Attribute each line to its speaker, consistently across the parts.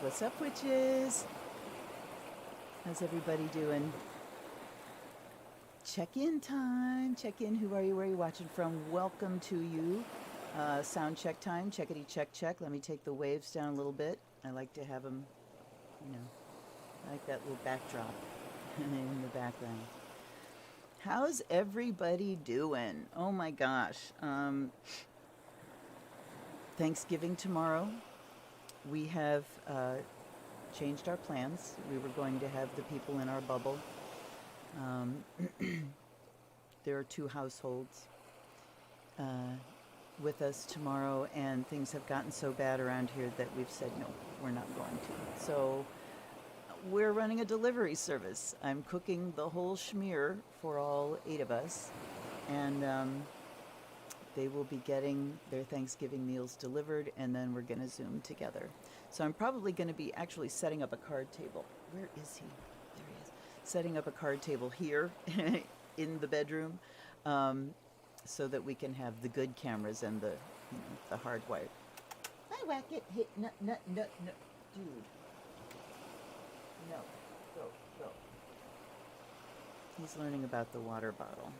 Speaker 1: What's up, witches? How's everybody doing? Check-in time. Check-in. Who are you? Where are you watching from? Welcome to you. Sound check time. Checkity check check. Let me take the waves down a little bit. I like to have them, I like that little backdrop in the background. How's everybody doing? Oh my gosh. Thanksgiving tomorrow. We have changed our plans. We were going to have the people in our bubble. There are 2 households with us tomorrow, and things have gotten so bad around here that we've said, no, we're not going to. So we're running a delivery service. I'm cooking the whole schmear for all 8 of us, and they will be getting their Thanksgiving meals delivered, and then we're going to Zoom together. So I'm probably going to be actually setting up a card table. Where is he? There he is. Setting up a card table here in the bedroom, so that we can have the good cameras and the hardwired. Hi, Wacket. Hey, no, dude. No, go. He's learning about the water bottle.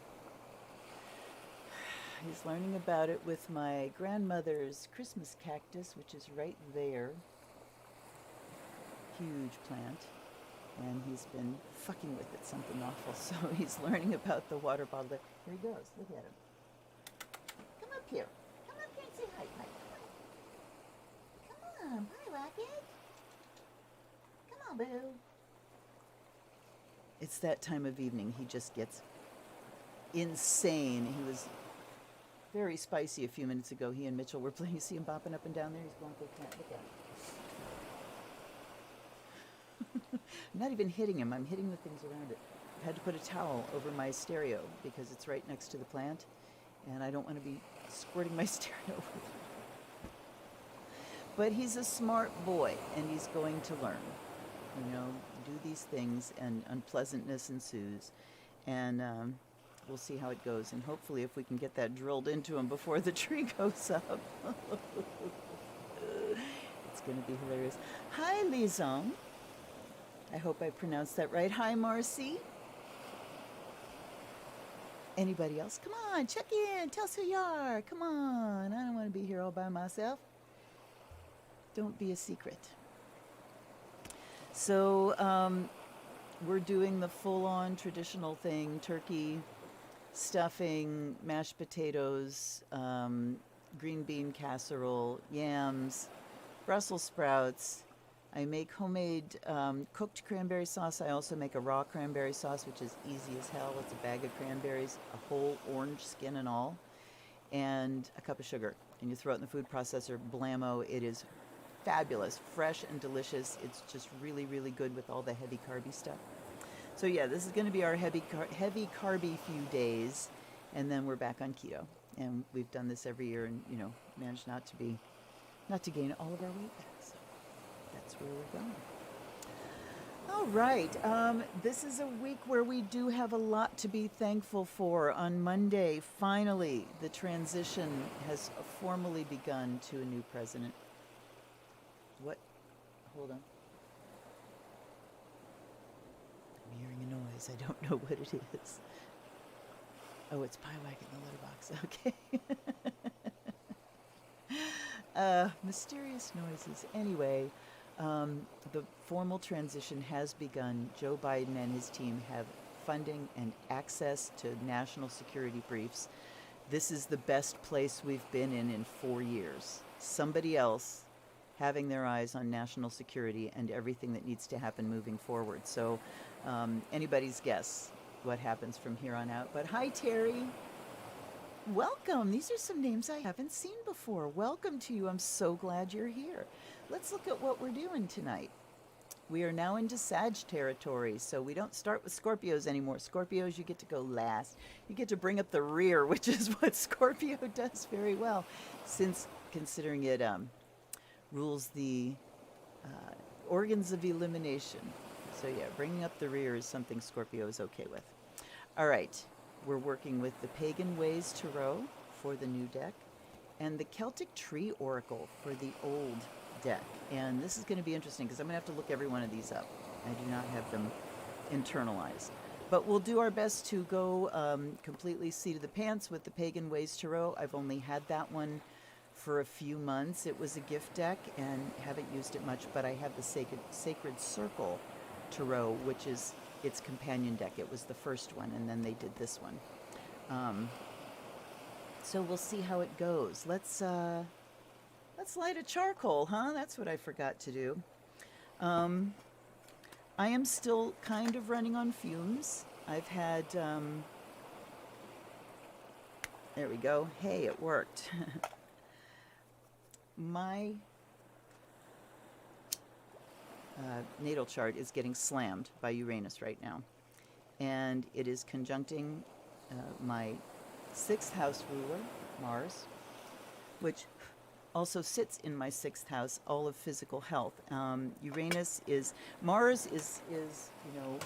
Speaker 1: He's learning about it with my grandmother's Christmas cactus, which is right there. Huge plant. And he's been fucking with it, something awful. So he's learning about the water bottle. Here he goes. Look at him. Come up here. Come up here and say hi. Come on. Hi, Rocket. Come on, boo. It's that time of evening. He just gets insane. He was very spicy a few minutes ago. He and Mitchell were playing. You see him bopping up and down there? He's going for a cat. Look at him. I'm not even hitting him. I'm hitting the things around it. I've had to put a towel over my stereo because it's right next to the plant, and I don't want to be squirting my stereo with it. But he's a smart boy, and he's going to learn. Do these things, and unpleasantness ensues. And we'll see how it goes. And hopefully if we can get that drilled into him before the tree goes up. It's going to be hilarious. Hi, Lizong. I hope I pronounced that right. Hi, Marcy. Anybody else? Come on, check in. Tell us who you are. Come on. I don't want to be here all by myself. Don't be a secret. So we're doing the full-on traditional thing: turkey, stuffing, mashed potatoes, green bean casserole, yams, Brussels sprouts. I make homemade cooked cranberry sauce. I also make a raw cranberry sauce, which is easy as hell. It's a bag of cranberries, a whole orange skin and all, and a cup of sugar. And you throw it in the food processor, blammo. It is fabulous, fresh and delicious. It's just really, really good with all the heavy carby stuff. So yeah, this is going to be our heavy carby few days, and then we're back on keto. And we've done this every year, and managed not to gain all of our weight back. So that's where we're going. All right. This is a week where we do have a lot to be thankful for. On Monday, finally, the transition has formally begun to a new president. What? Hold on. I'm hearing a noise. I don't know what it is. Oh, it's Piewack in the litter box. Okay. Mysterious noises. Anyway, the formal transition has begun. Joe Biden and his team have funding and access to national security briefs. This is the best place we've been in 4 years. Somebody else having their eyes on national security and everything that needs to happen moving forward. So anybody's guess what happens from here on out. But hi, Terry. Welcome. These are some names I haven't seen before. Welcome to you. I'm so glad you're here. Let's look at what we're doing tonight. We are now into Sag territory, so we don't start with Scorpios anymore. Scorpios, you get to go last. You get to bring up the rear, which is what Scorpio does very well, since considering it rules the organs of elimination. So yeah, bringing up the rear is something Scorpio is okay with. All right, we're working with the Pagan Ways Tarot for the new deck, and the Celtic Tree Oracle for the old deck. And this is going to be interesting because I'm going to have to look every one of these up. I do not have them internalized. But we'll do our best to go completely seat of the pants with the Pagan Ways Tarot. I've only had that one for a few months. It was a gift deck and haven't used it much, but I have the Sacred Circle Tarot, which is its companion deck. It was the first one, and then they did this one. So we'll see how it goes. Let's light a charcoal, huh? That's what I forgot to do. I am still kind of running on fumes. I've had, there we go. Hey, it worked. My natal chart is getting slammed by Uranus right now. And it is conjuncting my 6th house ruler, Mars, which also sits in my 6th house, all of physical health. Mars is, you know,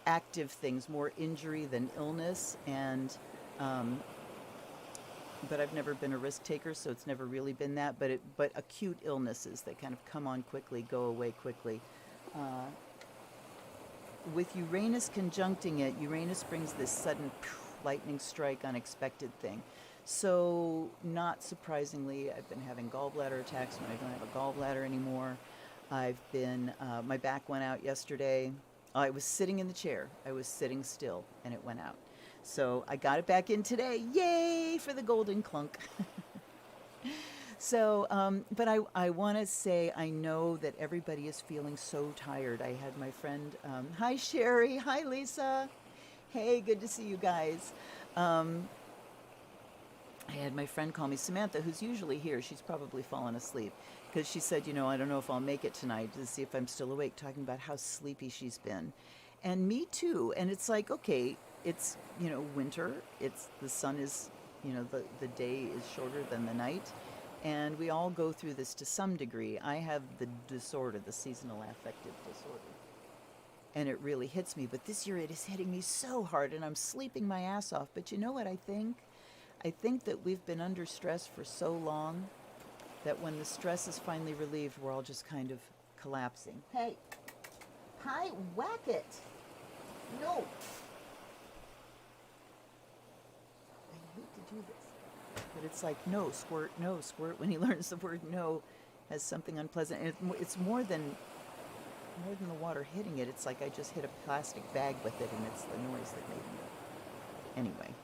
Speaker 1: active things, more injury than illness, and, but I've never been a risk taker, so it's never really been that, but acute illnesses that kind of come on quickly, go away quickly. With Uranus conjuncting it, Uranus brings this sudden lightning strike, unexpected thing. So, not surprisingly, I've been having gallbladder attacks when I don't have a gallbladder anymore. I've been, my back went out yesterday. I was sitting in the chair. I was sitting still, and it went out. So, I got it back in today. Yay for the golden clunk. So, but I want to say I know that everybody is feeling so tired. I had my friend, hi Sherry, hi Lisa. Hey, good to see you guys. I had my friend call me Samantha, who's usually here. She's probably fallen asleep because she said, you know, I don't know if I'll make it tonight, to see if I'm still awake, talking about how sleepy she's been. And me too. And it's like, okay, it's, you know, winter. It's, the sun is, you know, the day is shorter than the night. And we all go through this to some degree. I have the disorder, the seasonal affective disorder. And it really hits me. But this year it is hitting me so hard, and I'm sleeping my ass off. But you know what I think? I think that we've been under stress for so long that when the stress is finally relieved, we're all just kind of collapsing. Hey, hi, whack it. No. I hate to do this. But it's like, no, squirt, when he learns the word no has something unpleasant. And it's more than the water hitting it. It's like I just hit a plastic bag with it, and it's the noise that made me. Anyway.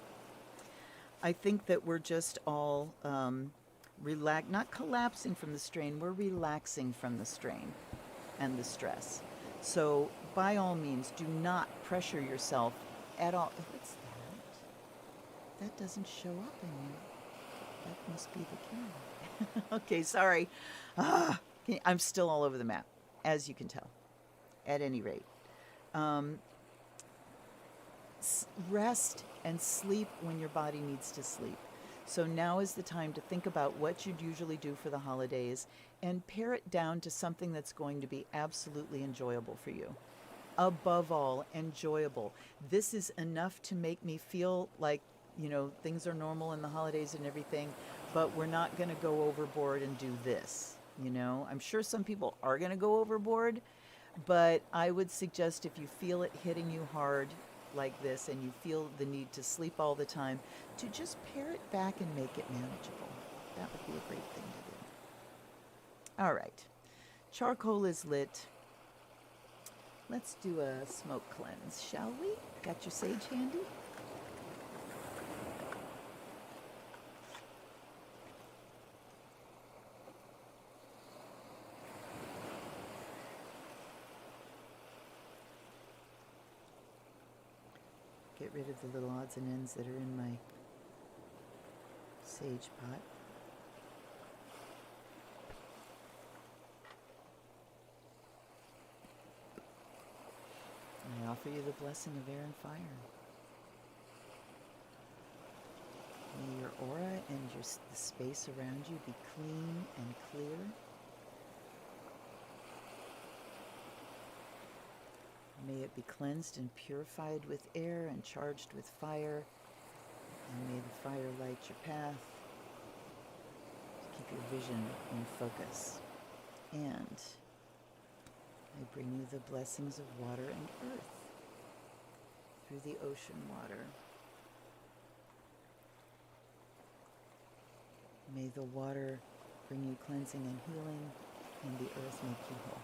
Speaker 1: I think that we're just all not collapsing from the strain, we're relaxing from the strain and the stress. So by all means, do not pressure yourself at all. What's that? That doesn't show up in you. That must be the camera. Okay, sorry. I'm still all over the map, as you can tell. At any rate. Rest and sleep when your body needs to sleep. So now is the time to think about what you'd usually do for the holidays and pare it down to something that's going to be absolutely enjoyable for you. Above all, enjoyable. This is enough to make me feel like, you know, things are normal in the holidays and everything, but we're not going to go overboard and do this, you know? I'm sure some people are going to go overboard, but I would suggest if you feel it hitting you hard, like this, and you feel the need to sleep all the time, to just pare it back and make it manageable. That would be a great thing to do. All right. Charcoal is lit. Let's do a smoke cleanse, shall we? Got your sage handy? Get rid of the little odds and ends that are in my sage pot. I offer you the blessing of air and fire. May your aura and the space around you be clean and clear. May it be cleansed and purified with air and charged with fire. And may the fire light your path to keep your vision in focus. And I bring you the blessings of water and earth through the ocean water. May the water bring you cleansing and healing, and the earth make you whole.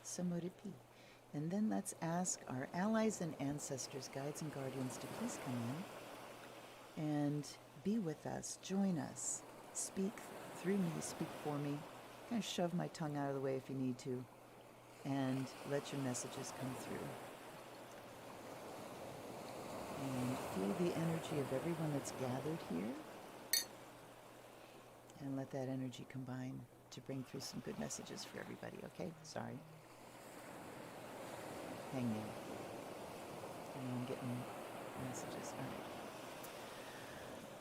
Speaker 1: So mote it be. And then let's ask our allies and ancestors, guides and guardians to please come in and be with us, join us, speak through me, speak for me. Kind of shove my tongue out of the way if you need to, and let your messages come through. And feel the energy of everyone that's gathered here, and let that energy combine to bring through some good messages for everybody, okay? Sorry. Hang there. I'm getting messages. All right.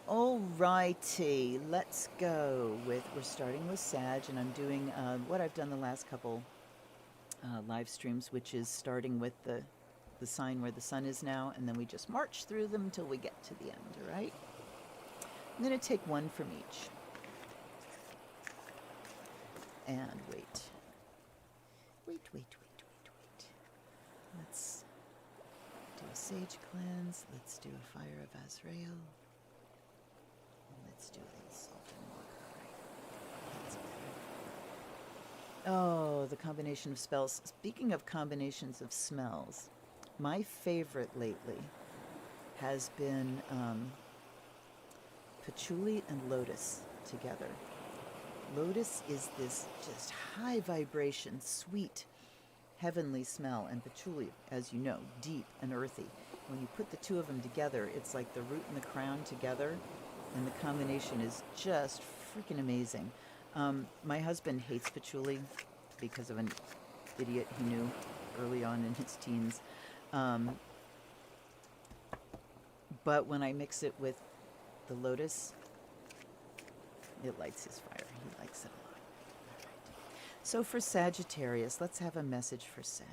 Speaker 1: Alrighty, let's go with, we're starting with Sag, and I'm doing what I've done the last couple live streams, which is starting with the sign where the sun is now, and then we just march through them until we get to the end, all right? I'm going to take one from each. And wait. Let's do a sage cleanse. Let's do a fire of Azrael. And let's do a little salt and water. Oh, the combination of spells. Speaking of combinations of smells, my favorite lately has been patchouli and lotus together. Lotus is this just high vibration, sweet, heavenly smell, and patchouli, as you know, deep and earthy. When you put the two of them together, it's like the root and the crown together, and the combination is just freaking amazing. My husband hates patchouli because of an idiot he knew early on in his teens. But when I mix it with the lotus, it lights his fire. He likes it a lot. All right. So for Sagittarius, let's have a message for Sag.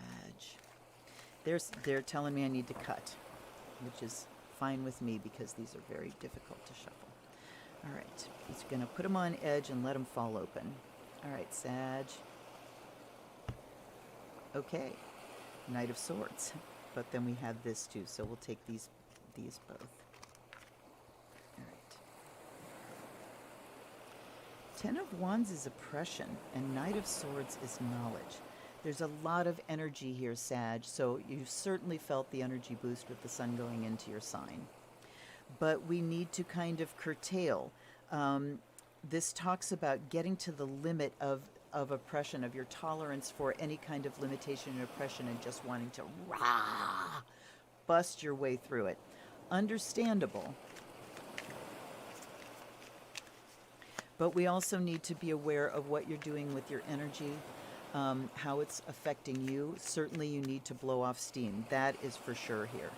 Speaker 1: They're telling me I need to cut, which is fine with me because these are very difficult to shuffle. All right. He's going to put them on edge and let them fall open. All right, Sag. Okay. Knight of Swords. But then we have this too, so we'll take these both. All right. Ten of Wands is oppression, and Knight of Swords is knowledge. There's a lot of energy here, Sag, so you've certainly felt the energy boost with the sun going into your sign. But we need to kind of curtail. This talks about getting to the limit of oppression, of your tolerance for any kind of limitation and oppression, and just wanting to bust your way through it. Understandable. But we also need to be aware of what you're doing with your energy, how it's affecting you. Certainly you need to blow off steam. That is for sure here.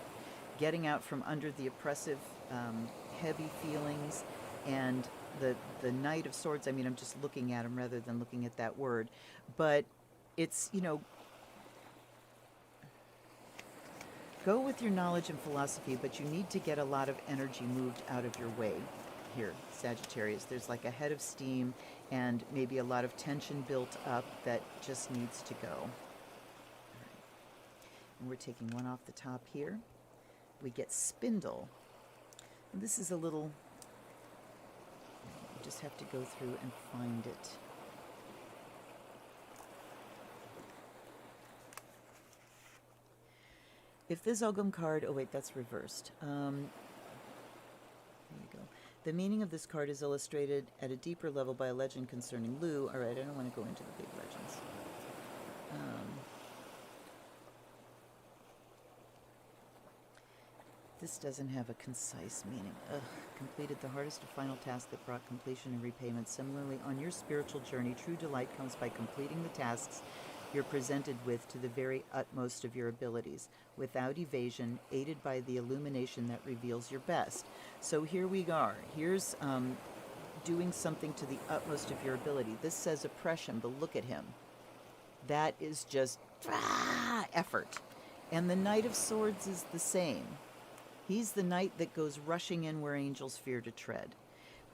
Speaker 1: Getting out from under the oppressive, heavy feelings, and the Knight of Swords, I mean, I'm just looking at him rather than looking at that word. But it's, you know, go with your knowledge and philosophy, but you need to get a lot of energy moved out of your way here, Sagittarius. There's like a head of steam and maybe a lot of tension built up that just needs to go. All right. And we're taking one off the top here. We get spindle. And this is a little, you just have to go through and find it. If this Ogum card, oh wait, that's reversed. There you go. The meaning of this card is illustrated at a deeper level by a legend concerning Lu. All right, I don't want to go into the big legends. This doesn't have a concise meaning. Ugh. Completed the hardest of final task that brought completion and repayment. Similarly, on your spiritual journey, true delight comes by completing the tasks you're presented with to the very utmost of your abilities, without evasion, aided by the illumination that reveals your best. So here we are. Here's doing something to the utmost of your ability. This says oppression, but look at him. That is just effort. And the Knight of Swords is the same. He's the knight that goes rushing in where angels fear to tread.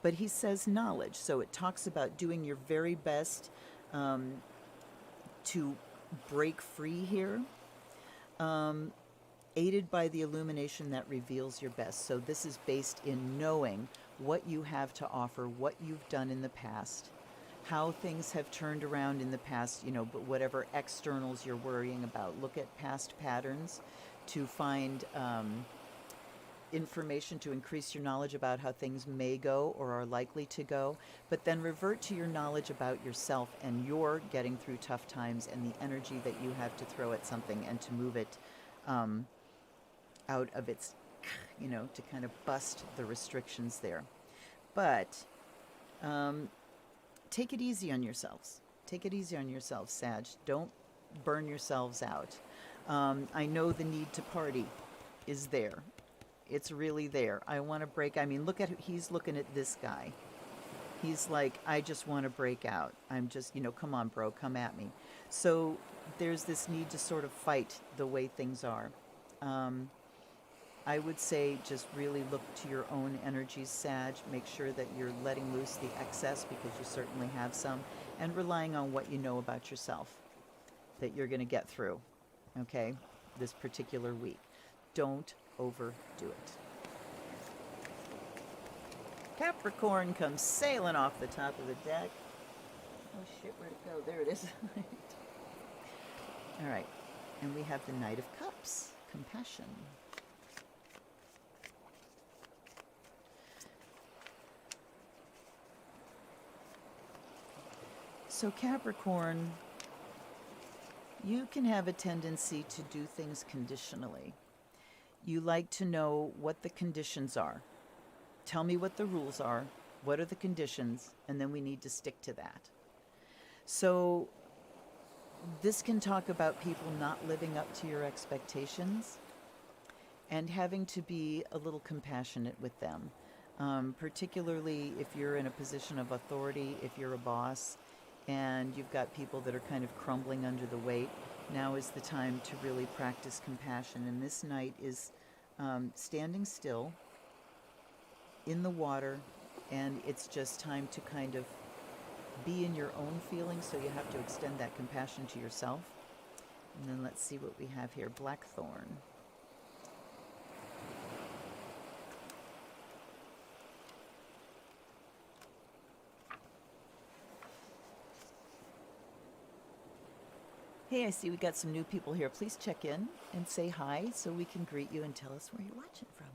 Speaker 1: But he says knowledge, so it talks about doing your very best, to break free here, aided by the illumination that reveals your best. So this is based in knowing what you have to offer, what you've done in the past, how things have turned around in the past, you know, but whatever externals you're worrying about. Look at past patterns to find information to increase your knowledge about how things may go or are likely to go, but then revert to your knowledge about yourself and your getting through tough times and the energy that you have to throw at something and to move it out of its, you know, to kind of bust the restrictions there. But take it easy on yourselves. Take it easy on yourselves, Sag. Don't burn yourselves out. I know the need to party is there. It's really there. I want to break. I mean, look at, he's looking at this guy. He's like, I just want to break out. I'm just, you know, come on, bro, come at me. So there's this need to sort of fight the way things are. I would say just really look to your own energies, Sag. Make sure that you're letting loose the excess, because you certainly have some, and relying on what you know about yourself that you're going to get through, okay, this particular week. Don't overdo it. Capricorn comes sailing off the top of the deck. Oh shit, where'd it go? There it is. All right, and we have the Knight of Cups, compassion. So Capricorn, you can have a tendency to do things conditionally. You like to know what the conditions are. Tell me what the rules are, what are the conditions, and then we need to stick to that. So this can talk about people not living up to your expectations and having to be a little compassionate with them, particularly if you're in a position of authority, if you're a boss, and you've got people that are kind of crumbling under the weight. Now is the time to really practice compassion. And this Knight is standing still in the water, and it's just time to kind of be in your own feelings, so you have to extend that compassion to yourself. And then let's see what we have here. Blackthorn. Hey, I see we got some new people here. Please check in and say hi so we can greet you and tell us where you're watching from.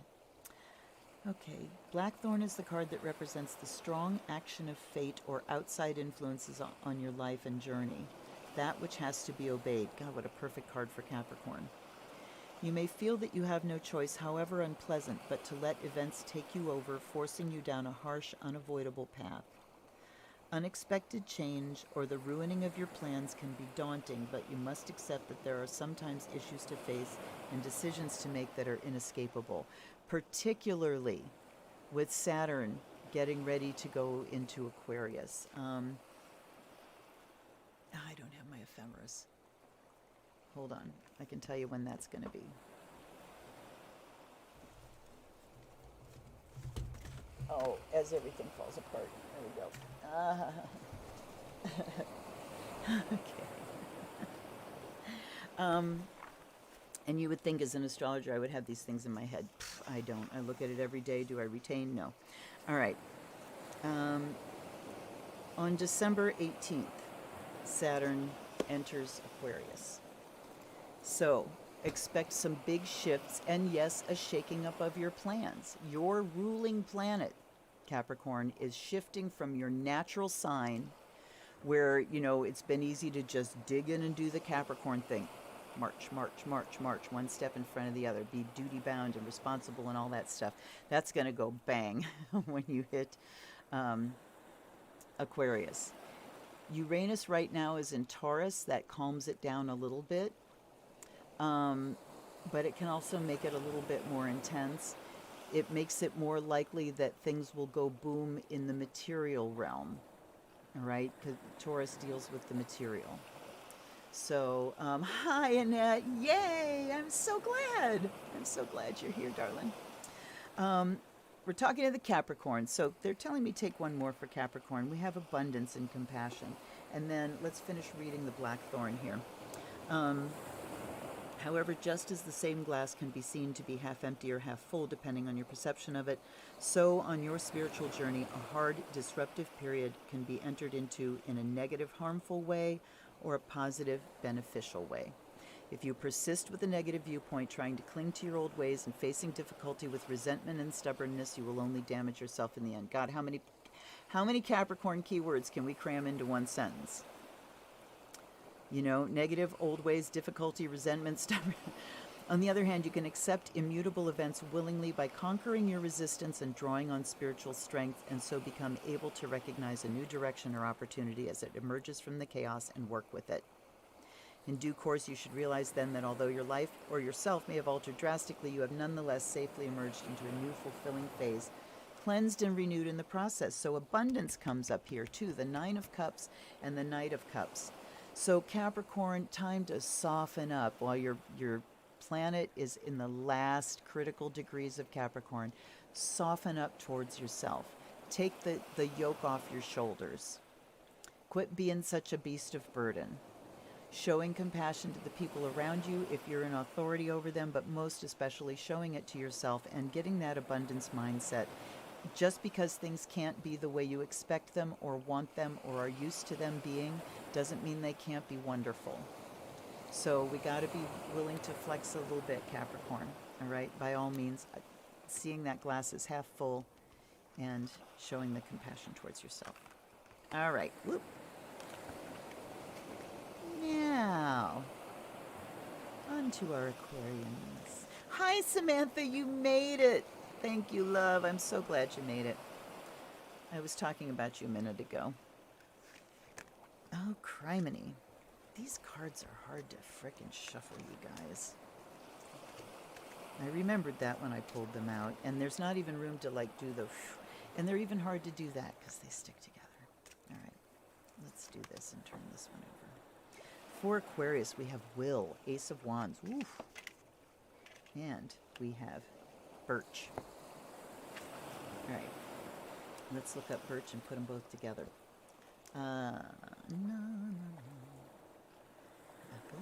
Speaker 1: Okay, Blackthorn is the card that represents the strong action of fate or outside influences on your life and journey, that which has to be obeyed. God, what a perfect card for Capricorn. You may feel that you have no choice, however unpleasant, but to let events take you over, forcing you down a harsh, unavoidable path. Unexpected change or the ruining of your plans can be daunting, but you must accept that there are sometimes issues to face and decisions to make that are inescapable, particularly with Saturn getting ready to go into Aquarius. I don't have my ephemeris. Hold on. I can tell you when that's going to be. Oh, as everything falls apart. There we go. Okay. And you would think as an astrologer I would have these things in my head. Pff, I don't. I look at it every day. Do I retain? No. All right. On December 18th, Saturn enters Aquarius. So expect some big shifts and, yes, a shaking up of your plans. Your ruling planet, Capricorn, is shifting from your natural sign where, you know, it's been easy to just dig in and do the Capricorn thing. March, march, march, march, one step in front of the other. Be duty bound and responsible and all that stuff. That's going to go bang when you hit Aquarius. Uranus right now is in Taurus. That calms it down a little bit. But it can also make it a little bit more intense. It makes it more likely that things will go boom in the material realm, all right? Because Taurus deals with the material. So, hi, Annette. Yay! I'm so glad. I'm so glad you're here, darling. we're talking to the Capricorn. So they're telling me take one more for Capricorn. We have abundance and compassion. And then let's finish reading the Blackthorn here. However, just as the same glass can be seen to be half empty or half full, depending on your perception of it, so on your spiritual journey, a hard, disruptive period can be entered into in a negative, harmful way or a positive, beneficial way. If you persist with a negative viewpoint, trying to cling to your old ways and facing difficulty with resentment and stubbornness, you will only damage yourself in the end. God, how many Capricorn keywords can we cram into one sentence? You know, negative, old ways, difficulty, resentment, stubborn. On the other hand, you can accept immutable events willingly by conquering your resistance and drawing on spiritual strength, and so become able to recognize a new direction or opportunity as it emerges from the chaos and work with it. In due course, you should realize then that although your life or yourself may have altered drastically, you have nonetheless safely emerged into a new fulfilling phase, cleansed and renewed in the process. So abundance comes up here too, the Nine of Cups and the Knight of Cups. So Capricorn, time to soften up while your planet is in the last critical degrees of Capricorn. Soften up towards yourself. Take the yoke off your shoulders. Quit being such a beast of burden. Showing compassion to the people around you if you're in authority over them, but most especially showing it to yourself and getting that abundance mindset. Just because things can't be the way you expect them or want them or are used to them being doesn't mean they can't be wonderful. So we got to be willing to flex a little bit, Capricorn. All right, by all means, seeing that glass is half full and showing the compassion towards yourself. All right, whoop. Now, on to our Aquarians. Hi, Samantha, you made it. Thank you, love. I'm so glad you made it. I was talking about you a minute ago. Oh, criminy. These cards are hard to frickin' shuffle, you guys. I remembered that when I pulled them out, and there's not even room to, like, do the... And they're even hard to do that because they stick together. All right, let's do this and turn this one over. For Aquarius, we have Will, Ace of Wands. Oof. And we have Birch. All right, let's look up Birch and put them both together. No. Apple.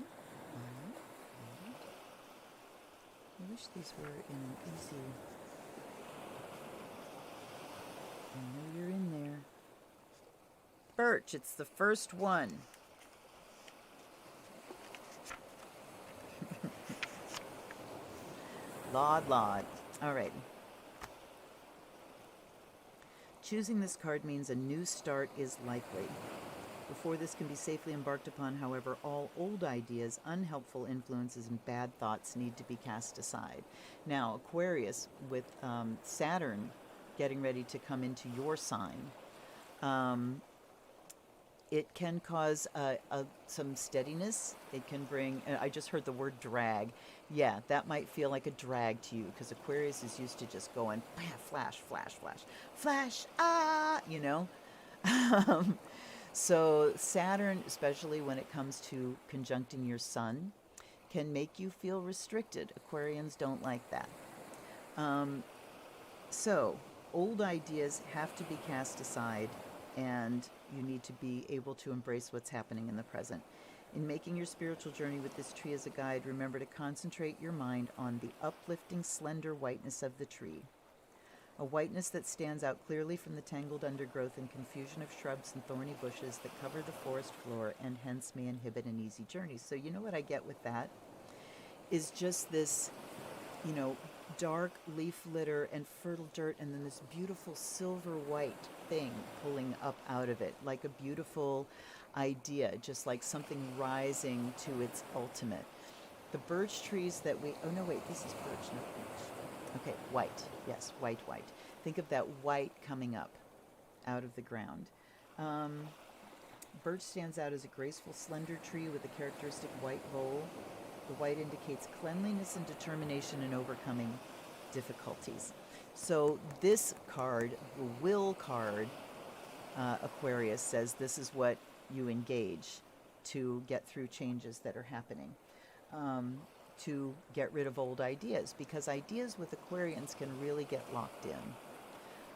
Speaker 1: I wish these were in an easy... I know you're in there. Birch, it's the first one. Laud. Alrighty. Choosing this card means a new start is likely. Before this can be safely embarked upon, however, all old ideas, unhelpful influences, and bad thoughts need to be cast aside. Now, Aquarius, with Saturn getting ready to come into your sign, it can cause some steadiness. It can bring, I just heard the word drag. Yeah, that might feel like a drag to you because Aquarius is used to just going flash, you know? So Saturn, especially when it comes to conjuncting your sun, can make you feel restricted. Aquarians don't like that. So old ideas have to be cast aside, and you need to be able to embrace what's happening in the present. In making your spiritual journey with this tree as a guide, remember to concentrate your mind on the uplifting, slender whiteness of the tree. A whiteness that stands out clearly from the tangled undergrowth and confusion of shrubs and thorny bushes that cover the forest floor and hence may inhibit an easy journey. So you know what I get with that? Is just this, you know, dark leaf litter and fertile dirt and then this beautiful silver white thing pulling up out of it, like a beautiful idea, just like something rising to its ultimate. The birch trees that we, oh no wait, this is birch, not birch. Okay, white, yes, white. Think of that white coming up out of the ground. Birch stands out as a graceful, slender tree with a characteristic white bole. The white indicates cleanliness and determination in overcoming difficulties. So this card, the Will card, Aquarius, says this is what you engage to get through changes that are happening, to get rid of old ideas, because ideas with Aquarians can really get locked in.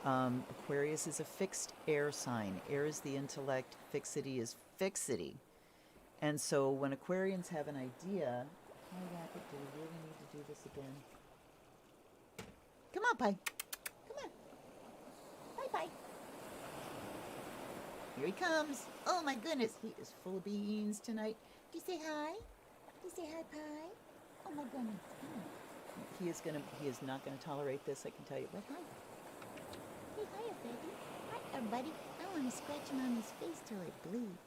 Speaker 1: Aquarius is a fixed air sign. Air is the intellect. Fixity is fixity. And so when Aquarians have an idea, oh, Racket, do we really need to do this again? Come on, Pi. Come on. Bye-bye. Here he comes. Oh my goodness, he is full of beans tonight. Do you say hi? Do you say hi, Pi? Oh my goodness. He is not gonna tolerate this, I can tell you. But hi. Hey, hiya, baby. Hi, buddy. I want to scratch him on his face till it bleeds.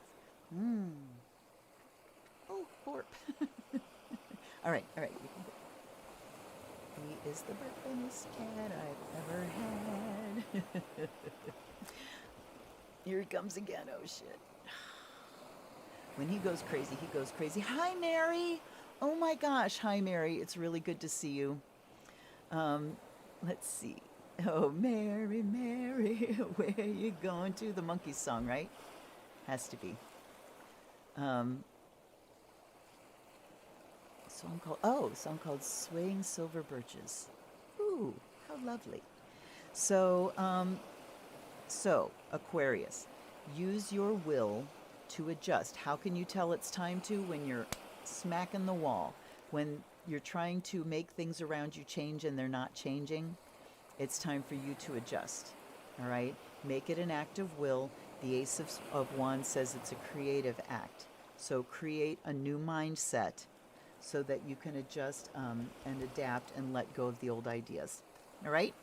Speaker 1: Oh, Borp. all right, you can go. He is the burpinest cat I've ever had. Here he comes again. Oh, shit. When he goes crazy, he goes crazy. Hi, Mary. Oh, my gosh. Hi, Mary. It's really good to see you. Let's see. Oh, Mary, Mary, where you going to? The Monkees song, right? Has to be. Song called Swaying Silver Birches. Ooh, how lovely. So Aquarius, use your will to adjust. How can you tell it's time to? When you're smacking the wall, when you're trying to make things around you change and they're not changing, it's time for you to adjust. All right? Make it an act of will. The Ace of Wands says it's a creative act. So create a new mindset so that you can adjust and adapt and let go of the old ideas. All right?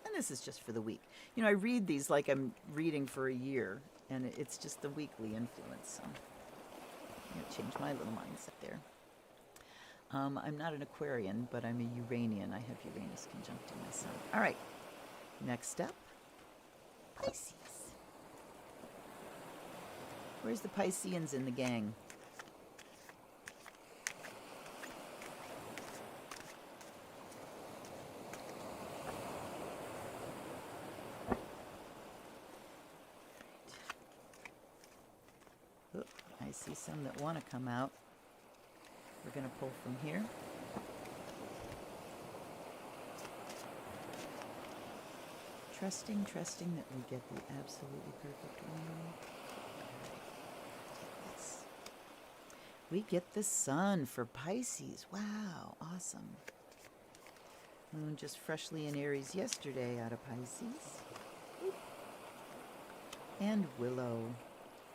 Speaker 1: And this is just for the week. You know, I read these like I'm reading for a year, and it's just the weekly influence. So I'm going to change my little mindset there. I'm not an Aquarian, but I'm a Uranian. I have Uranus conjunct in my sun. All right. Next up, Pisces. Where's the Pisceans in the gang? Oop, I see some that want to come out. We're going to pull from here. Trusting that we get the absolutely perfect one. We get the sun for Pisces. Wow, awesome. Moon just freshly in Aries yesterday out of Pisces. And Willow.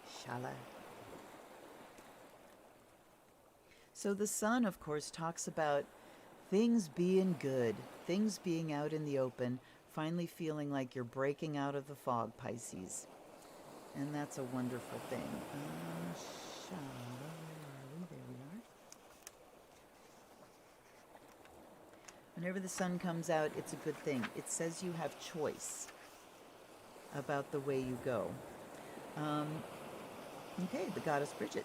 Speaker 1: Shala. So the sun, of course, talks about things being good, things being out in the open, finally feeling like you're breaking out of the fog, Pisces. And that's a wonderful thing. Shala, where are we? There we are. Whenever the sun comes out, it's a good thing. It says you have choice about the way you go. Okay, the goddess Bridget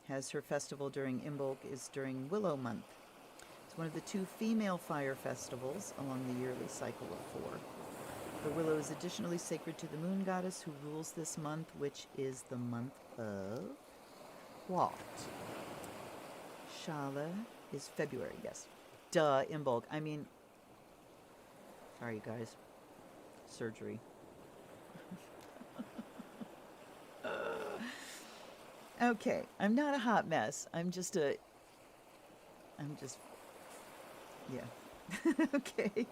Speaker 1: has her festival during Imbolc is during Willow month. It's one of the 2 female fire festivals along the yearly cycle of 4. The willow is additionally sacred to the moon goddess who rules this month, which is the month of what? Shala is February, yes. Duh, Imbolc. I mean, sorry, you guys. Surgery. Okay, I'm not a hot mess. Yeah. Okay.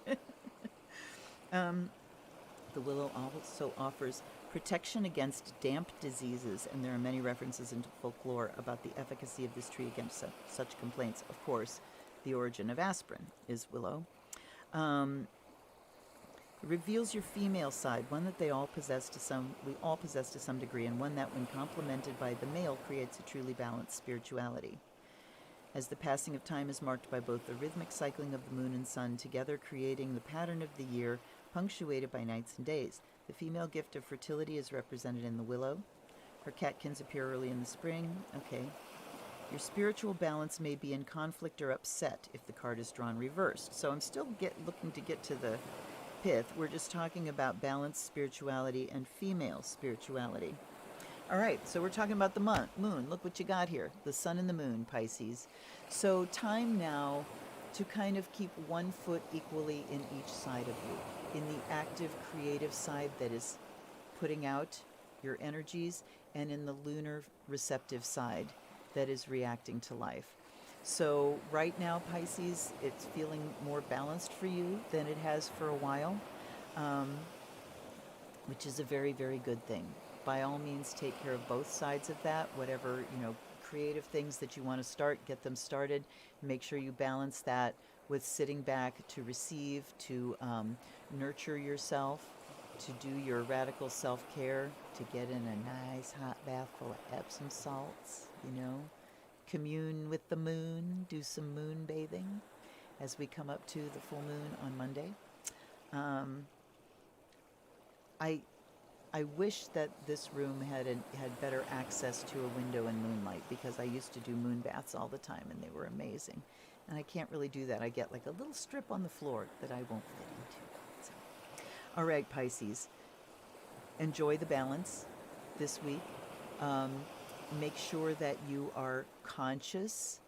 Speaker 1: The willow also offers protection against damp diseases, and there are many references into folklore about the efficacy of this tree against such complaints. Of course, the origin of aspirin is willow. It reveals your female side, one that we all possess to some degree, and one that, when complemented by the male, creates a truly balanced spirituality. As the passing of time is marked by both the rhythmic cycling of the moon and sun, together creating the pattern of the year, punctuated by nights and days. The female gift of fertility is represented in the willow. Her catkins appear early in the spring. Okay. Your spiritual balance may be in conflict or upset if the card is drawn reversed. So I'm still looking to get to the pith. We're just talking about balanced spirituality and female spirituality. All right, so we're talking about the moon. Look what you got here. The sun and the moon, Pisces. So time now to kind of keep one foot equally in each side of you. In the active, creative side that is putting out your energies, and in the lunar, receptive side that is reacting to life. So right now, Pisces, it's feeling more balanced for you than it has for a while, um, which is a very, very good thing. By all means, take care of both sides of that. Whatever, creative things that you want to start, get them started. Make sure you balance that with sitting back to receive, to nurture yourself, to do your radical self-care, to get in a nice hot bath full of Epsom salts, commune with the moon, do some moon bathing as we come up to the full moon on Monday. I wish that this room had better access to a window and moonlight, because I used to do moon baths all the time and they were amazing. And I can't really do that. I get like a little strip on the floor that I won't fit into. So. All right, Pisces, enjoy the balance this week. Make sure that you are conscious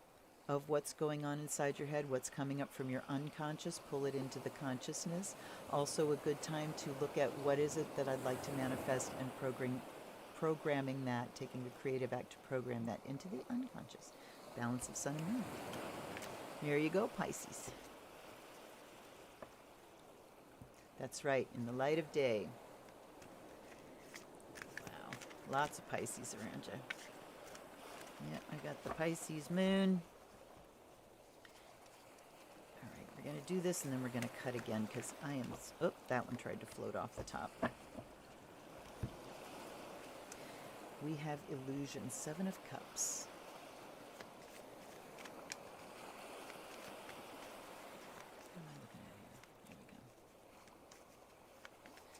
Speaker 1: of what's going on inside your head, what's coming up from your unconscious, pull it into the consciousness. Also a good time to look at what is it that I'd like to manifest, and programming that, taking the creative act to program that into the unconscious. Balance of sun and moon. There you go, Pisces. That's right, in the light of day. Wow, lots of Pisces around you. Yeah, I got the Pisces moon. All right, we're going to do this and then we're going to cut again, because I am... Oh, that one tried to float off the top. We have illusion, 7 of Cups. What am I looking at here? There we go.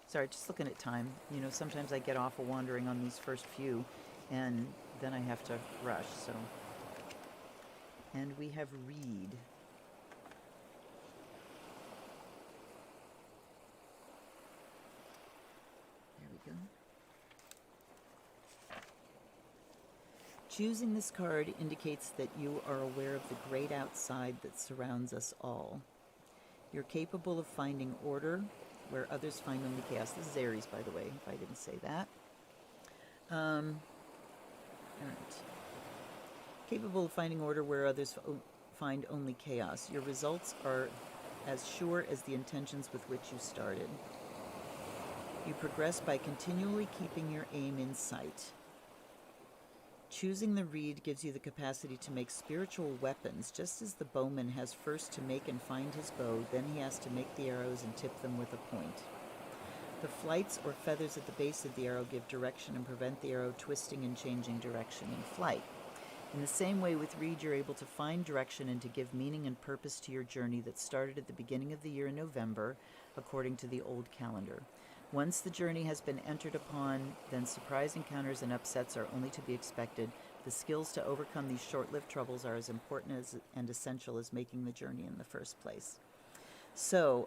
Speaker 1: Sorry, just looking at time. Sometimes I get off of wandering on these first few, and then I have to rush, so. And we have reed. There we go. Choosing this card indicates that you are aware of the great outside that surrounds us all. You're capable of finding order where others find only chaos. This is Aries, by the way, if I didn't say that. All right. Capable of finding order where others find only chaos. Your results are as sure as the intentions with which you started. You progress by continually keeping your aim in sight. Choosing the reed gives you the capacity to make spiritual weapons, just as the bowman has first to make and find his bow, then he has to make the arrows and tip them with a point. The flights or feathers at the base of the arrow give direction and prevent the arrow twisting and changing direction in flight. In the same way, with reed, you're able to find direction and to give meaning and purpose to your journey that started at the beginning of the year in November, according to the old calendar. Once the journey has been entered upon, then surprise encounters and upsets are only to be expected. The skills to overcome these short-lived troubles are as important and essential as making the journey in the first place. So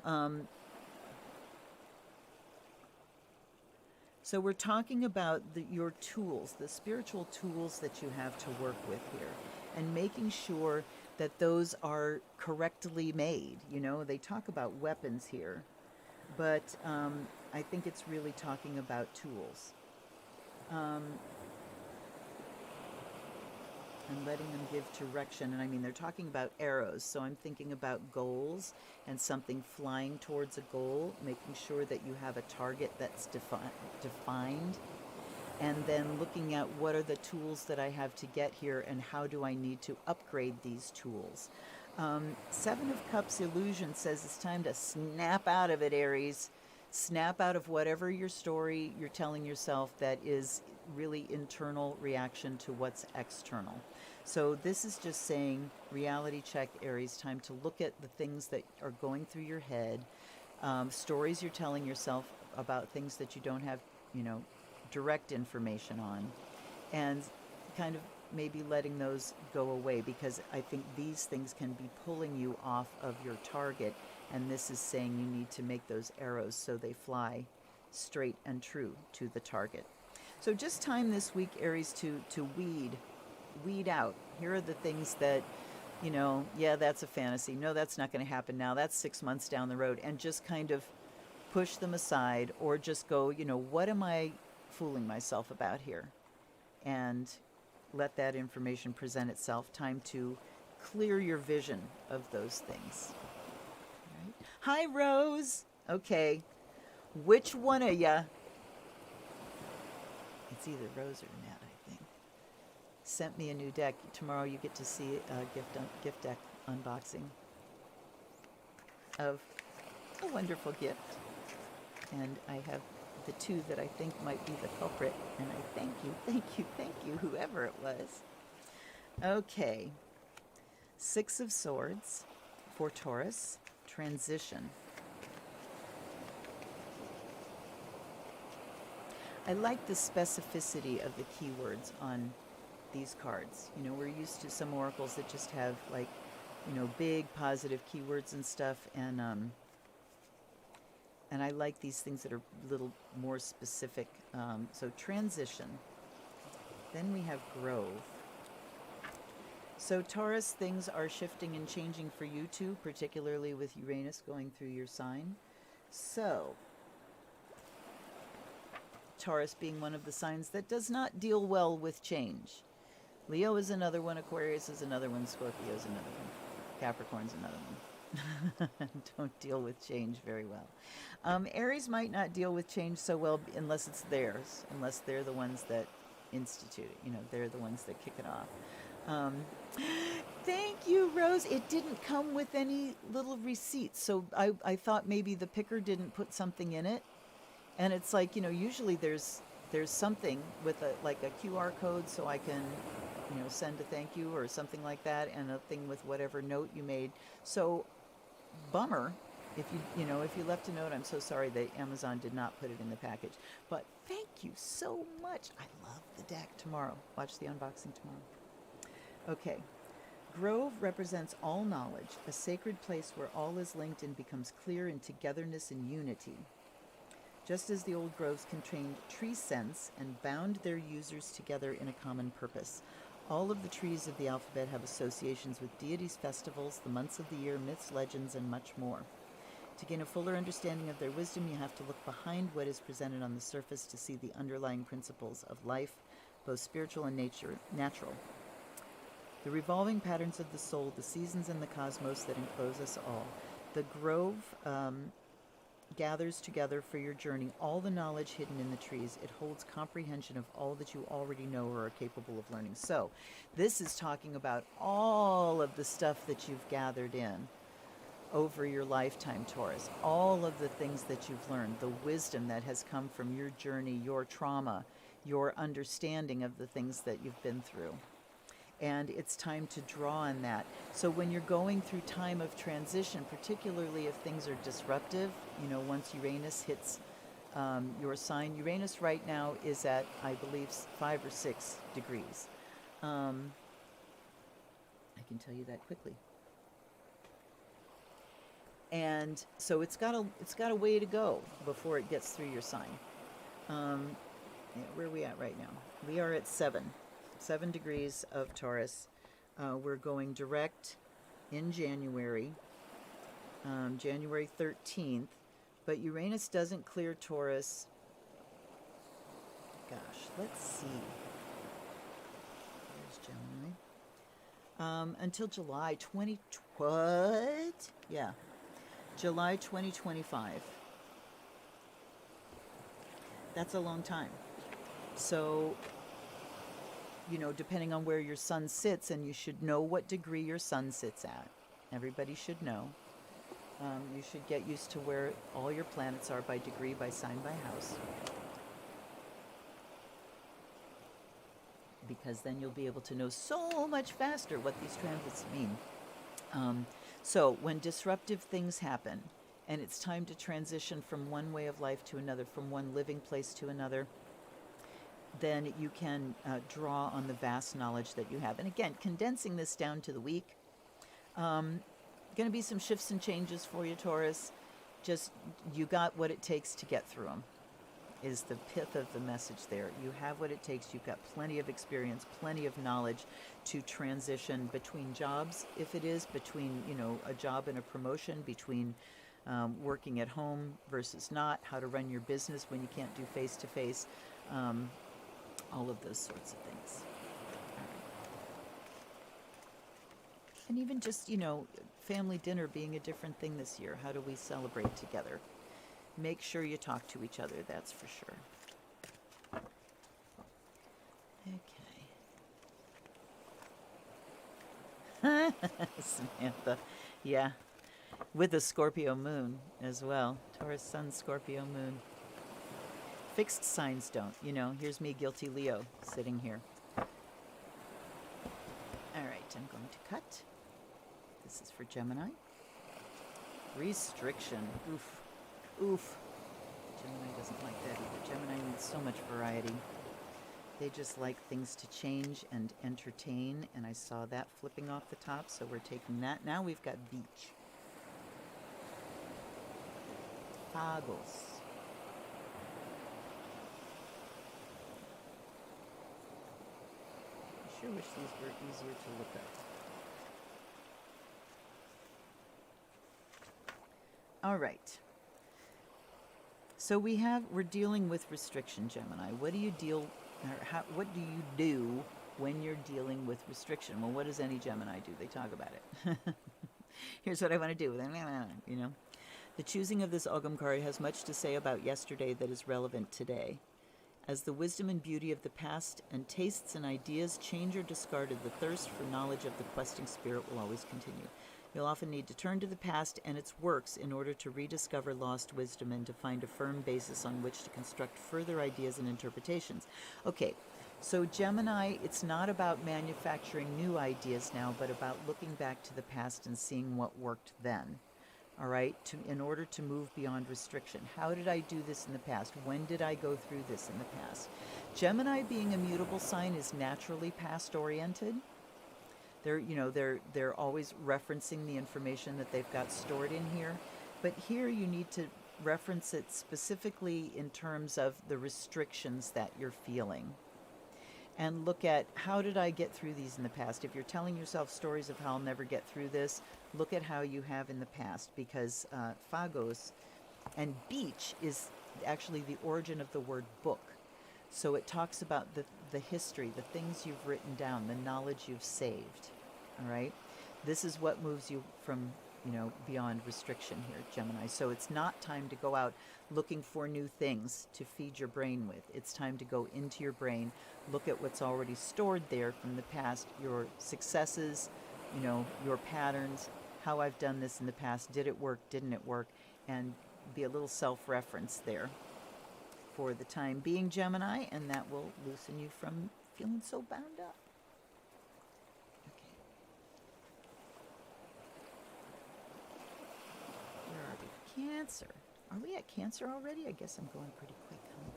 Speaker 1: we're talking about your tools, the spiritual tools that you have to work with here, and making sure that those are correctly made. They talk about weapons here, but I think it's really talking about tools. And letting them give direction. And I mean, they're talking about arrows, so I'm thinking about goals and something flying towards a goal, making sure that you have a target that's defined, and then looking at what are the tools that I have to get here and how do I need to upgrade these tools. 7 of Cups illusion says it's time to snap out of it, Aries. Snap out of whatever your story you're telling yourself that is really internal reaction to what's external. So this is just saying, reality check, Aries, time to look at the things that are going through your head, stories you're telling yourself about things that you don't have, direct information on, and kind of maybe letting those go away, because I think these things can be pulling you off of your target, and this is saying you need to make those arrows so they fly straight and true to the target. So just time this week, Aries, to weed out. Here are the things that you know, yeah, that's a fantasy. No, that's not going to happen now. That's 6 months down the road. And just kind of push them aside, or just go, you know, what am I fooling myself about here? And let that information present itself. Time to clear your vision of those things. Right. Hi, Rose. Okay. Which one of ya? It's either Rose or Nat, I think. Sent me a new deck. Tomorrow you get to see a gift deck unboxing of a wonderful gift. And I have the two that I think might be the culprit. And I thank you, whoever it was. Okay. 6 of Swords for Taurus. Transition. I like the specificity of the keywords on these cards. You know, we're used to some oracles that just have, like, you know, big positive keywords and stuff, and I like these things that are a little more specific. So transition. Then we have grove. So Taurus, things are shifting and changing for you too, particularly with Uranus going through your sign. So Taurus being one of the signs that does not deal well with change. Leo is another one, Aquarius is another one, Scorpio is another one, Capricorn's another one. Don't deal with change very well. Aries might not deal with change so well unless it's theirs, unless they're the ones that institute it. You know, they're the ones that kick it off. Thank you, Rose. It didn't come with any little receipts, so I thought maybe the picker didn't put something in it. And it's like, you know, usually there's something with like a QR code, so I can, you know, send a thank you or something like that, and a thing with whatever note you made. So, bummer. If you left a note, I'm so sorry that Amazon did not put it in the package. But thank you so much. I love the deck. Tomorrow. Watch the unboxing tomorrow. Okay. Grove represents all knowledge, a sacred place where all is linked and becomes clear in togetherness and unity. Just as the old groves contained tree scents and bound their users together in a common purpose. All of the trees of the alphabet have associations with deities, festivals, the months of the year, myths, legends, and much more. To gain a fuller understanding of their wisdom, you have to look behind what is presented on the surface to see the underlying principles of life, both spiritual and natural. The revolving patterns of the soul, the seasons and the cosmos that enclose us all. The grove gathers together for your journey all the knowledge hidden in the trees. It holds comprehension of all that you already know or are capable of learning. So this is talking about all of the stuff that you've gathered in over your lifetime, Taurus. All of the things that you've learned, the wisdom that has come from your journey, your trauma, your understanding of the things that you've been through. And it's time to draw on that. So when you're going through time of transition, particularly if things are disruptive, you know, once Uranus hits your sign, Uranus right now is at, I believe, 5 or 6 degrees. I can tell you that quickly. And so it's got a way to go before it gets through your sign. Where are we at right now? We are at 7 degrees of Taurus. We're going direct in January, January 13th, but Uranus doesn't clear Taurus. Gosh, let's see. There's Gemini. Until July 20, what? Yeah, July 2025. That's a long time. So, you know, depending on where your sun sits, and you should know what degree your sun sits at. Everybody should know. You should get used to where all your planets are by degree, by sign, by house. Because then you'll be able to know so much faster what these transits mean. So when disruptive things happen, and it's time to transition from one way of life to another, from one living place to another, then you can draw on the vast knowledge that you have. And again, condensing this down to the week, going to be some shifts and changes for you, Taurus. Just, you got what it takes to get through them. is the pith of the message there. You have what it takes. You've got plenty of experience, plenty of knowledge to transition between jobs, if it is, between, you know, a job and a promotion, between working at home versus not, how to run your business when you can't do face-to-face, all of those sorts of things. And even just, you know, family dinner being a different thing this year. How do we celebrate together? Make sure you talk to each other, that's for sure. Okay. Samantha. Yeah. With the Scorpio moon as well. Taurus sun, Scorpio moon. Fixed signs don't. You know, here's me, guilty Leo, sitting here. All right, I'm going to cut. This is for Gemini. Restriction. Oof. Oof. Gemini doesn't like that either. Gemini needs so much variety. They just like things to change and entertain, and I saw that flipping off the top, so we're taking that. Now we've got beach. Fagos. I sure wish these were easier to look up. All right. So we're dealing with restriction, Gemini. What do you what do you do when you're dealing with restriction? Well, what does any Gemini do? They talk about it. Here's what I want to do. You know, the choosing of this Ogam card has much to say about yesterday that is relevant today. As the wisdom and beauty of the past and tastes and ideas change or discarded, the thirst for knowledge of the questing spirit will always continue. You'll often need to turn to the past and its works in order to rediscover lost wisdom and to find a firm basis on which to construct further ideas and interpretations. Okay, so Gemini, it's not about manufacturing new ideas now, but about looking back to the past and seeing what worked then. All right, in order to move beyond restriction. How did I do this in the past? When did I go through this in the past? Gemini, being a mutable sign, is naturally past-oriented. They're always referencing the information that they've got stored in here. But here you need to reference it specifically in terms of the restrictions that you're feeling. And look at, how did I get through these in the past? If you're telling yourself stories of how I'll never get through this, look at how you have in the past, because Fagos and beach is actually the origin of the word book. So it talks about the history, the things you've written down, the knowledge you've saved. All right? This is what moves you from, beyond restriction here, Gemini. So it's not time to go out looking for new things to feed your brain with. It's time to go into your brain, look at what's already stored there from the past, your successes, your patterns, how I've done this in the past, did it work, didn't it work, and be a little self-reference there for the time being, Gemini, and that will loosen you from feeling so bound up. Okay. Where are we? Cancer. Are we at Cancer already? I guess I'm going pretty quick, huh?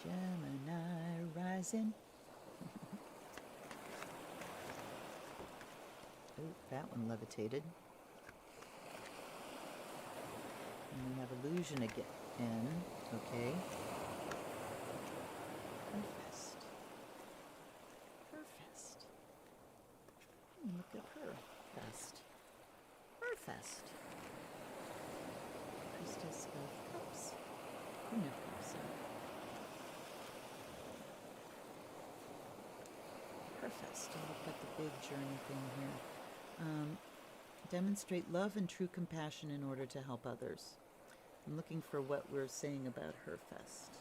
Speaker 1: Gemini rising. Oh, that one levitated. And we have illusion again. Okay. Perfest. Perfest. Look at her. Fest. Perfest. Priestess of Cups. Queen of Cups. Perfest. Look at the big journey thing here. Demonstrate love and true compassion in order to help others. I'm looking for what we're saying about her fest.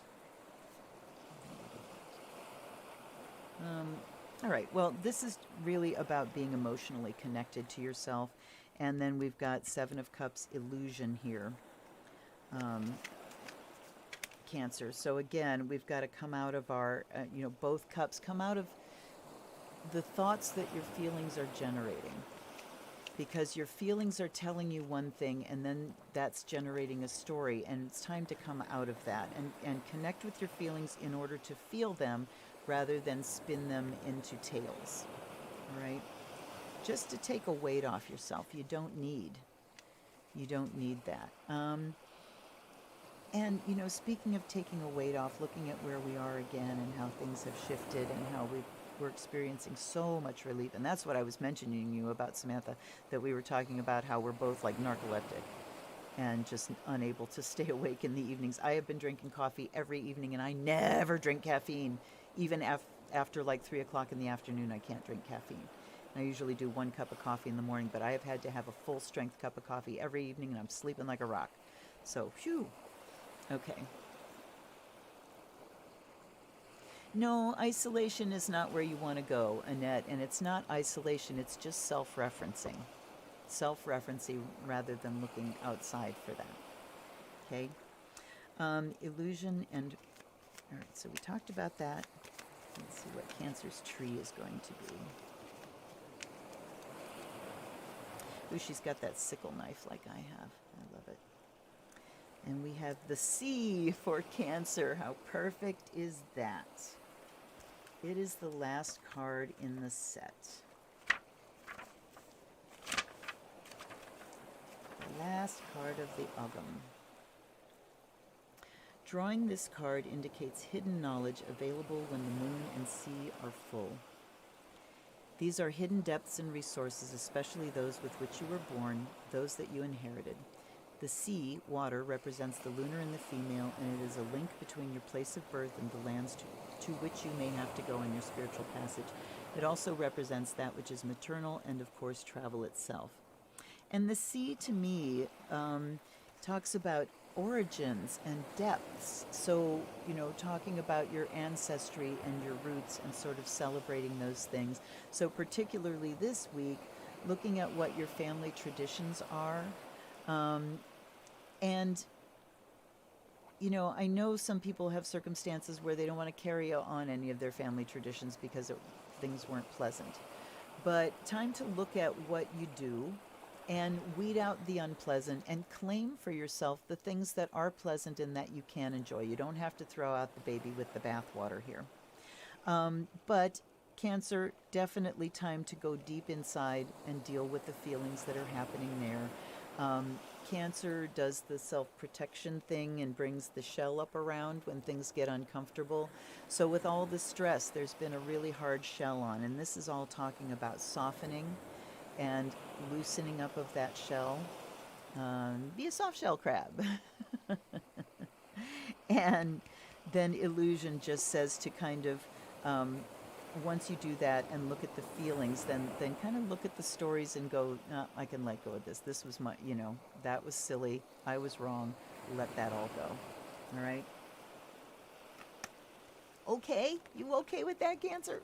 Speaker 1: All right, well, this is really about being emotionally connected to yourself. And then we've got Seven of Cups illusion here. Cancer. So again, we've got to come out of our, both cups, come out of the thoughts that your feelings are generating. Because your feelings are telling you one thing, and then that's generating a story, and it's time to come out of that and connect with your feelings in order to feel them rather than spin them into tales, all right? Just to take a weight off yourself. You don't need that. And, speaking of taking a weight off, looking at where we are again and how things have shifted and how we're experiencing so much relief. And that's what I was mentioning you about, Samantha, that we were talking about how we're both like narcoleptic and just unable to stay awake in the evenings. I have been drinking coffee every evening, and I never drink caffeine. Even after like 3 o'clock in the afternoon, I can't drink caffeine. I usually do 1 cup of coffee in the morning, but I have had to have a full strength cup of coffee every evening, and I'm sleeping like a rock. So, phew. Okay. No, isolation is not where you want to go, Annette, and it's not isolation, it's just self-referencing. Self-referencing rather than looking outside for that. Okay? Illusion and... All right, so we talked about that. Let's see what Cancer's tree is going to be. Ooh, she's got that sickle knife like I have. I love it. And we have the sea for Cancer. How perfect is that? It is the last card in the set. The last card of the Uggam. Drawing this card indicates hidden knowledge available when the moon and sea are full. These are hidden depths and resources, especially those with which you were born, those that you inherited. The sea, water, represents the lunar and the female, and it is a link between your place of birth and the lands to which you may have to go on your spiritual passage. It also represents that which is maternal and, of course, travel itself. And the sea, to me, talks about origins and depths. So, talking about your ancestry and your roots and sort of celebrating those things. So particularly this week, looking at what your family traditions are. And, I know some people have circumstances where they don't want to carry on any of their family traditions because things weren't pleasant. But time to look at what you do and weed out the unpleasant and claim for yourself the things that are pleasant and that you can enjoy. You don't have to throw out the baby with the bathwater here. But Cancer, definitely time to go deep inside and deal with the feelings that are happening there. Cancer does the self-protection thing and brings the shell up around when things get uncomfortable. So with all the stress, there's been a really hard shell on, and this is all talking about softening and loosening up of that shell. Be a soft shell crab. And then Illusion just says to kind of, once you do that and look at the feelings, then kind of look at the stories and go, no, I can let go of this. This was my, that was silly. I was wrong. Let that all go. All right? Okay? You okay with that, Cancer?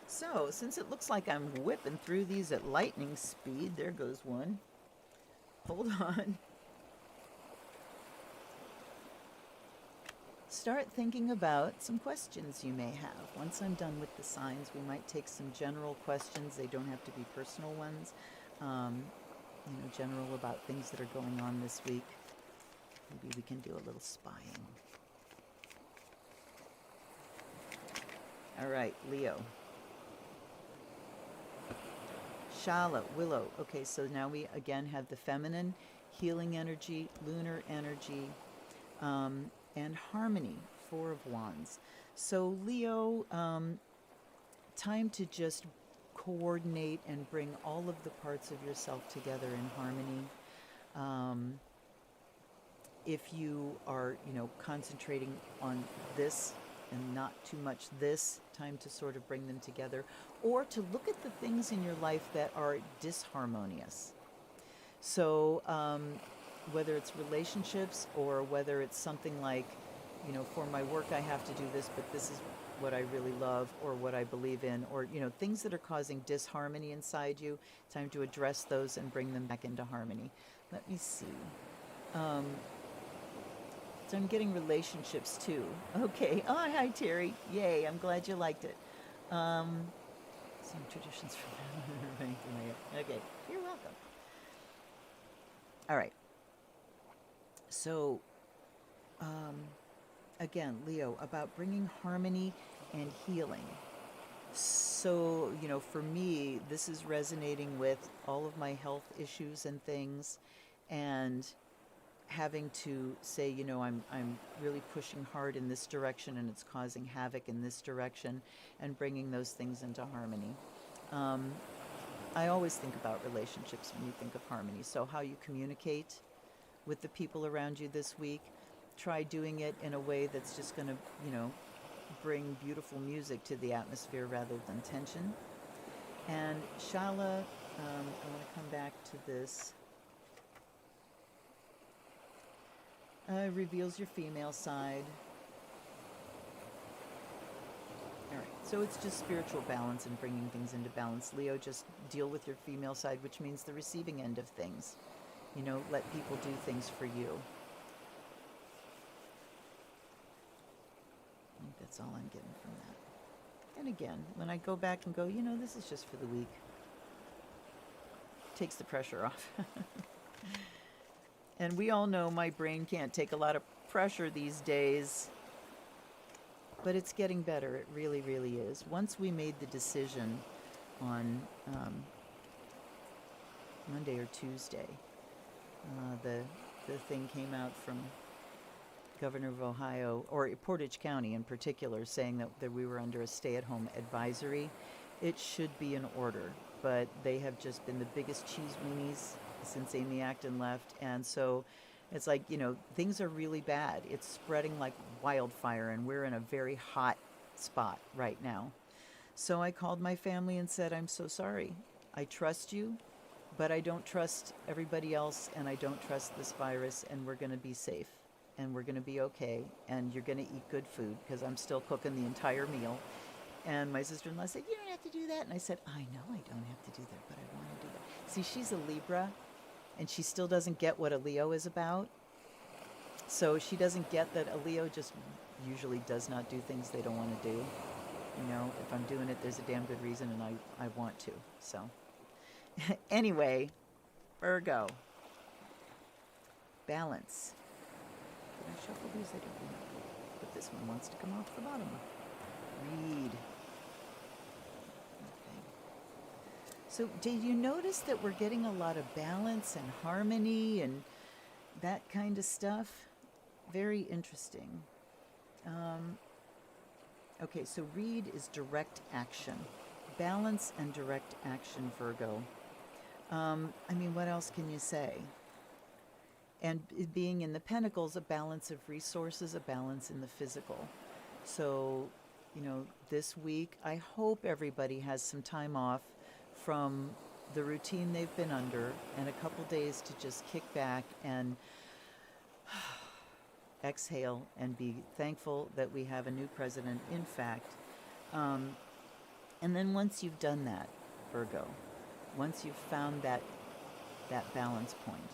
Speaker 1: So, since it looks like I'm whipping through these at lightning speed, there goes one. Hold on. Start thinking about some questions you may have. Once I'm done with the signs, we might take some general questions. They don't have to be personal ones. General about things that are going on this week. Maybe we can do a little spying. All right, Leo. Shala, Willow. Okay, so now we again have the feminine, healing energy, lunar energy, and harmony, 4 of Wands. So Leo, time to just coordinate and bring all of the parts of yourself together in harmony. If you are, concentrating on this and not too much this, time to sort of bring them together, or to look at the things in your life that are disharmonious. So whether it's relationships or whether it's something like, for my work I have to do this, but this is what I really love or what I believe in, or, things that are causing disharmony inside you, time to address those and bring them back into harmony. Let me see. So I'm getting relationships too. Okay. Oh, hi, Terry. Yay. I'm glad you liked it. Some traditions from Okay. You're welcome. All right. So, again, Leo, about bringing harmony and healing. so, for me, this is resonating with all of my health issues and things, and having to say, I'm really pushing hard in this direction and it's causing havoc in this direction, and bringing those things into harmony. Um, I always think about relationships when you think of harmony. So, how you communicate with the people around you this week, try doing it in a way that's just going to, bring beautiful music to the atmosphere rather than tension. And Shala, I want to come back to this. Reveals your female side. All right, so it's just spiritual balance and bringing things into balance. Leo, just deal with your female side, which means the receiving end of things. Let people do things for you. I think that's all I'm getting from that. And again, when I go back and go, this is just for the week, takes the pressure off. And we all know my brain can't take a lot of pressure these days, but it's getting better. It really, really is. Once we made the decision on Monday or Tuesday, the thing came out from Governor of Ohio, or Portage County in particular, saying that we were under a stay-at-home advisory. It should be in order, but they have just been the biggest cheese weenies since Amy Acton left, and so it's like, things are really bad. It's spreading like wildfire, and we're in a very hot spot right now. So I called my family and said, I'm so sorry. I trust you, but I don't trust everybody else, and I don't trust this virus, and we're going to be safe, and we're going to be okay, and you're going to eat good food, because I'm still cooking the entire meal. And my sister-in-law said, you don't have to do that. And I said, I know I don't have to do that, but I want to do that. See, she's a Libra, and she still doesn't get what a Leo is about. So she doesn't get that a Leo just usually does not do things they don't want to do. If I'm doing it, there's a damn good reason, and I want to. So anyway, Virgo. Balance. Did I shuffle these? I don't know. But this one wants to come off the bottom. Read. So did you notice that we're getting a lot of balance and harmony and that kind of stuff? Very interesting. Okay, so read is direct action. Balance and direct action, Virgo. What else can you say? And being in the Pentacles, a balance of resources, a balance in the physical. So, this week, I hope everybody has some time off from the routine they've been under, and a couple days to just kick back and exhale and be thankful that we have a new president, in fact. And then once you've done that, Virgo, once you've found that balance point,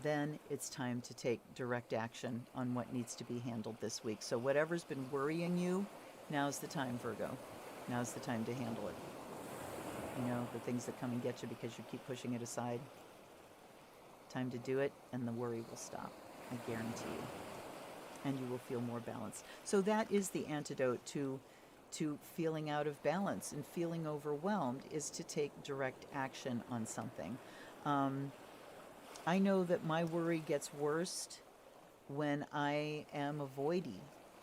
Speaker 1: then it's time to take direct action on what needs to be handled this week. So whatever's been worrying you, now's the time, Virgo. Now's the time to handle it. The things that come and get you because you keep pushing it aside. Time to do it, and the worry will stop. I guarantee you. And you will feel more balanced. So that is the antidote to feeling out of balance and feeling overwhelmed, is to take direct action on something. I know that my worry gets worse when I am avoidy,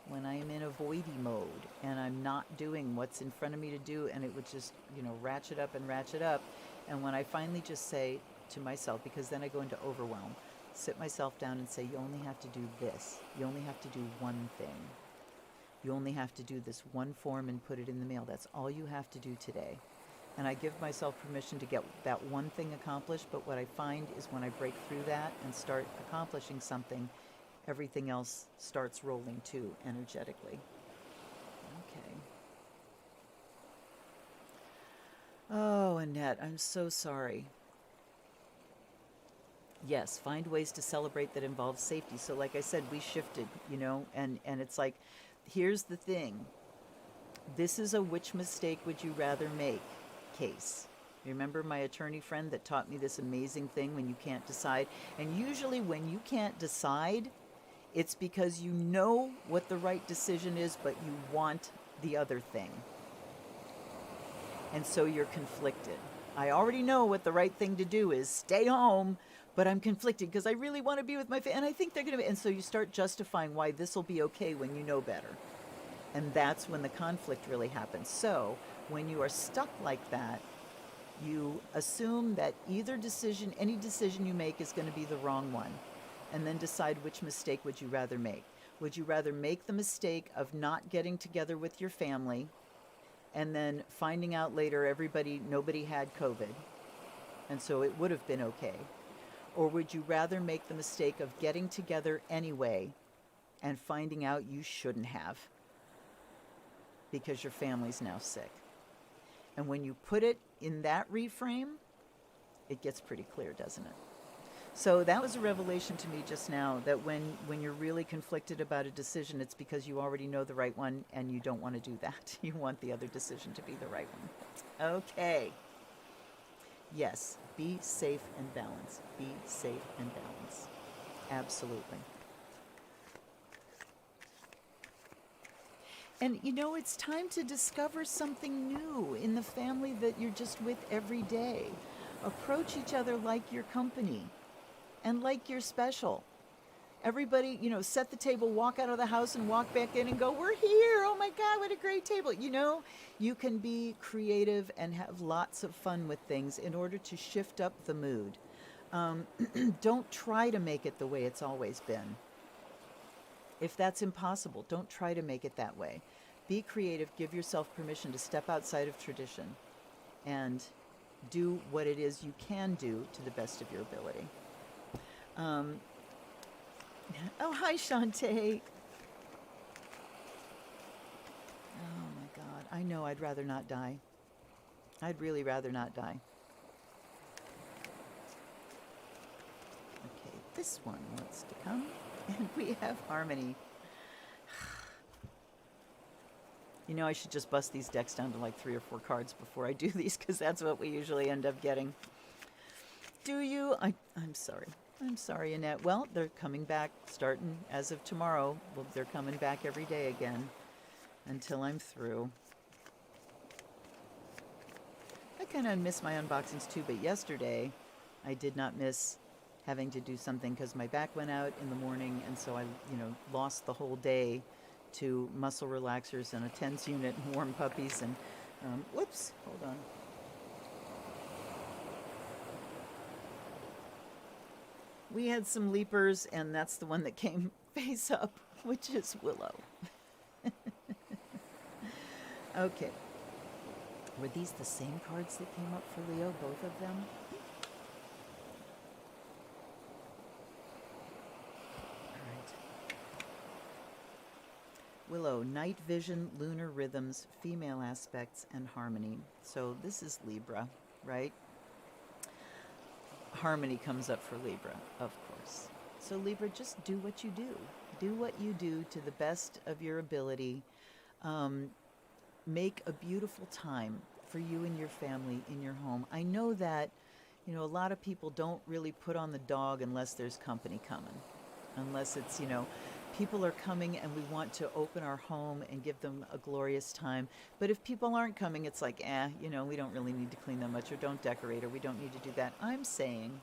Speaker 1: when I am in avoidy mode and I'm not doing what's in front of me to do, and it would just, ratchet up and ratchet up. And when I finally just say to myself, because then I go into overwhelm, sit myself down and say, you only have to do this. You only have to do one thing. You only have to do this one form and put it in the mail. That's all you have to do today. And I give myself permission to get that one thing accomplished, but what I find is when I break through that and start accomplishing something, everything else starts rolling too, energetically. Okay. Oh, Annette, I'm so sorry. Yes, find ways to celebrate that involve safety. So like I said, we shifted, and it's like, here's the thing. This is a which mistake would you rather make case. Remember my attorney friend that taught me this amazing thing when you can't decide? And usually when you can't decide, it's because you know what the right decision is, but you want the other thing. And so you're conflicted. I already know what the right thing to do is, stay home, but I'm conflicted because I really want to be with my family. And I think they're going to be. And so you start justifying why this will be okay when you know better. And that's when the conflict really happens. So when you are stuck like that, you assume that any decision you make is going to be the wrong one. And then decide which mistake would you rather make. Would you rather make the mistake of not getting together with your family and then finding out later nobody had COVID, and so it would have been okay? Or would you rather make the mistake of getting together anyway and finding out you shouldn't have because your family's now sick? And when you put it in that reframe, it gets pretty clear, doesn't it? So that was a revelation to me just now, that when you're really conflicted about a decision, it's because you already know the right one and you don't want to do that. You want the other decision to be the right one. Okay. Yes, be safe and balanced. Be safe and balanced. Absolutely. And it's time to discover something new in the family that you're just with every day. Approach each other like you're company and like you're special. Everybody, set the table, walk out of the house and walk back in and go, we're here. Oh my God, what a great table. You can be creative and have lots of fun with things in order to shift up the mood. Don't try to make it the way it's always been. If that's impossible, don't try to make it that way. Be creative, give yourself permission to step outside of tradition and do what it is you can do to the best of your ability. Oh, hi, Shantae. Oh, my God. I know I'd rather not die. I'd really rather not die. Okay, this one wants to come. And we have Harmony. I should just bust these decks down to like 3 or 4 cards before I do these, because that's what we usually end up getting. Do you? I'm sorry. I'm sorry, Annette. Well, they're coming back starting as of tomorrow. Well, they're coming back every day again until I'm through. I kind of miss my unboxings too, but yesterday I did not miss having to do something because my back went out in the morning, and so I, lost the whole day to muscle relaxers and a TENS unit and warm puppies and, whoops, hold on. We had some leapers, and that's the one that came face up, which is Willow. Okay. Were these the same cards that came up for Leo, both of them? Willow, night vision, lunar rhythms, female aspects, and harmony. So this is Libra, right? Harmony comes up for Libra, of course. So Libra, just do what you do. Do what you do to the best of your ability. Make a beautiful time for you and your family in your home. I know that, a lot of people don't really put on the dog unless there's company coming. Unless it's, people are coming and we want to open our home and give them a glorious time. But if people aren't coming, it's like, we don't really need to clean that much, or don't decorate, or we don't need to do that. I'm saying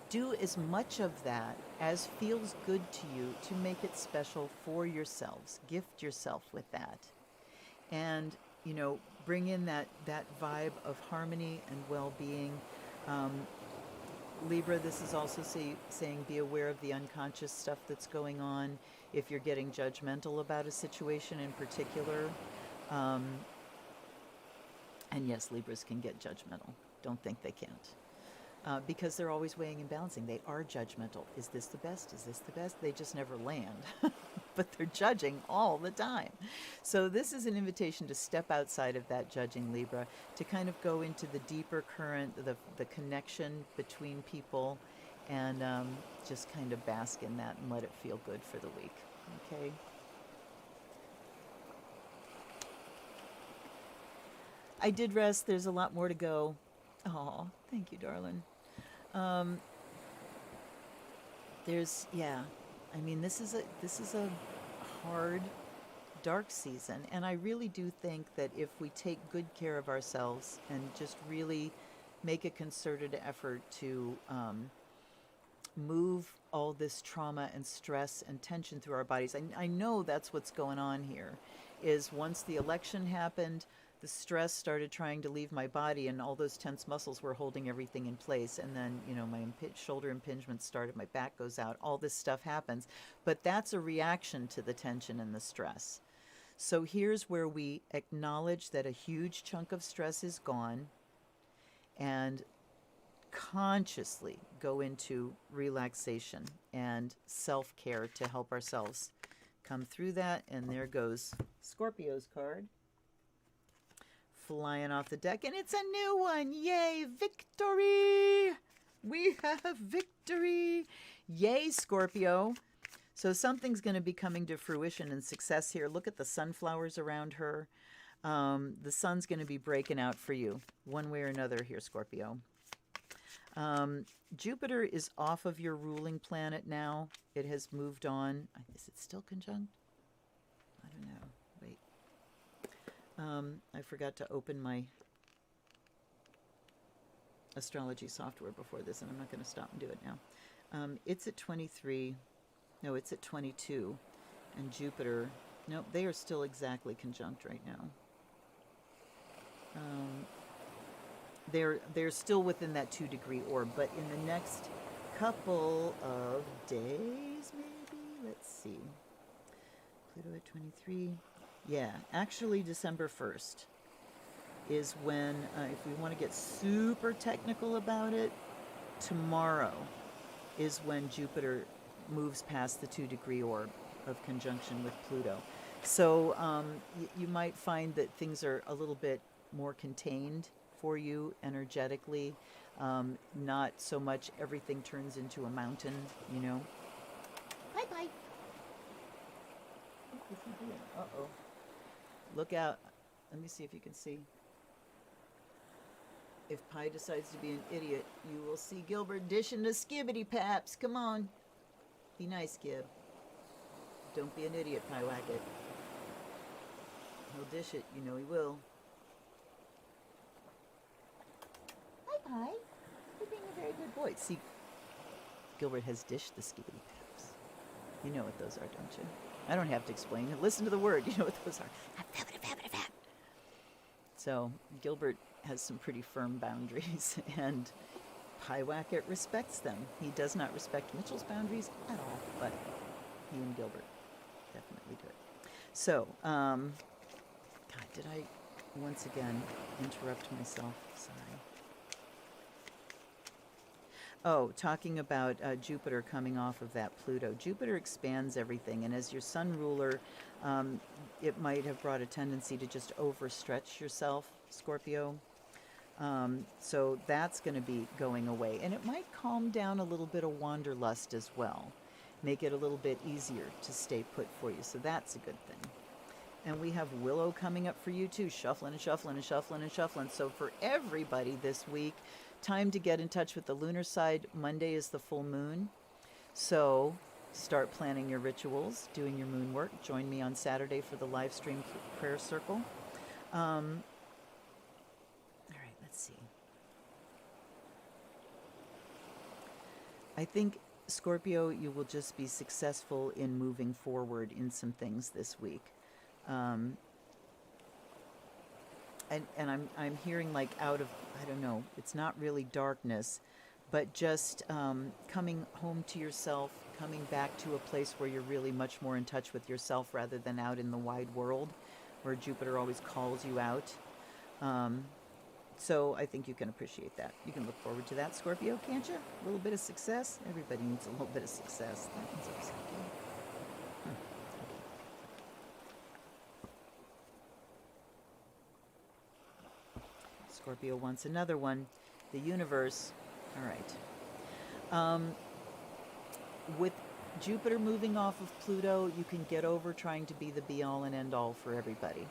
Speaker 1: do as much of that as feels good to you to make it special for yourselves. Gift yourself with that. And, bring in that vibe of harmony and well-being. Libra, this is also saying be aware of the unconscious stuff that's going on if you're getting judgmental about a situation in particular. And yes, Libras can get judgmental. Don't think they can't. Because they're always weighing and balancing. They are judgmental. Is this the best? Is this the best? They just never land. But they're judging all the time. So this is an invitation to step outside of that judging, Libra, to kind of go into the deeper current, the connection between people, and just kind of bask in that and let it feel good for the week. Okay? I did rest. There's a lot more to go. Oh, thank you, darling. This is a hard dark season. And I really do think that if we take good care of ourselves and just really make a concerted effort to move all this trauma and stress and tension through our bodies. I know that's what's going on here, is once the election happened, the stress started trying to leave my body, and all those tense muscles were holding everything in place. And then, my shoulder impingement started, my back goes out, all this stuff happens. But that's a reaction to the tension and the stress. So here's where we acknowledge that a huge chunk of stress is gone and consciously go into relaxation and self-care to help ourselves come through that. And there goes Scorpio's card flying off the deck, and it's a new one. Yay, victory! We have victory. Yay, Scorpio. So something's going to be coming to fruition and success here. Look at the sunflowers around her. The sun's going to be breaking out for you one way or another here, Scorpio. Jupiter is off of your ruling planet now. It has moved on. Is it still conjunct? I don't know. Wait. I forgot to open my astrology software before this, and I'm not going to stop and do it now. It's at 23. No, it's at 22. And Jupiter, nope, they are still exactly conjunct right now. They're still within that 2-degree orb, but in the next couple of days, maybe? Let's see. Pluto at 23. Yeah, actually December 1st is when, if we want to get super technical about it, tomorrow is when Jupiter moves past the 2-degree orb of conjunction with Pluto. So you might find that things are a little bit more contained for you energetically. Not so much everything turns into a mountain, Bye-bye. What is he doing? Uh-oh. Look out. Let me see if you can see. If Pi decides to be an idiot, you will see Gilbert dishing the skibbity paps. Come on. Be nice, Gib. Don't be an idiot, Pi Wacket. He'll dish it. You know he will. Hi, you're being a very good boy. See, Gilbert has dished the skibbity paps. You know what those are, don't you? I don't have to explain it. Listen to the word. You know what those are. So Gilbert has some pretty firm boundaries, and Pi Wacket respects them. He does not respect Mitchell's boundaries at all, but he and Gilbert definitely do it. So, God, did I once again interrupt myself? Sorry. Oh, talking about Jupiter coming off of that Pluto. Jupiter expands everything, and as your sun ruler, it might have brought a tendency to just overstretch yourself, Scorpio. So that's going to be going away, and it might calm down a little bit of wanderlust as well, make it a little bit easier to stay put for you. So that's a good thing. And we have Willow coming up for you too, shuffling and shuffling and shuffling and shuffling. So for everybody this week, time to get in touch with the lunar side. Monday is the full moon. So start planning your rituals, doing your moon work. Join me on Saturday for the live stream prayer circle. All right, let's see. I think, Scorpio, you will just be successful in moving forward in some things this week. And I'm hearing, like, out of, I don't know, it's not really darkness, but just coming home to yourself, coming back to a place where you're really much more in touch with yourself rather than out in the wide world where Jupiter always calls you out. So I think you can appreciate that. You can look forward to that, Scorpio, can't you? A little bit of success. Everybody needs a little bit of success. That one's upside down. Scorpio wants another one. The universe. All right. With Jupiter moving off of Pluto, you can get over trying to be the be-all and end-all for everybody,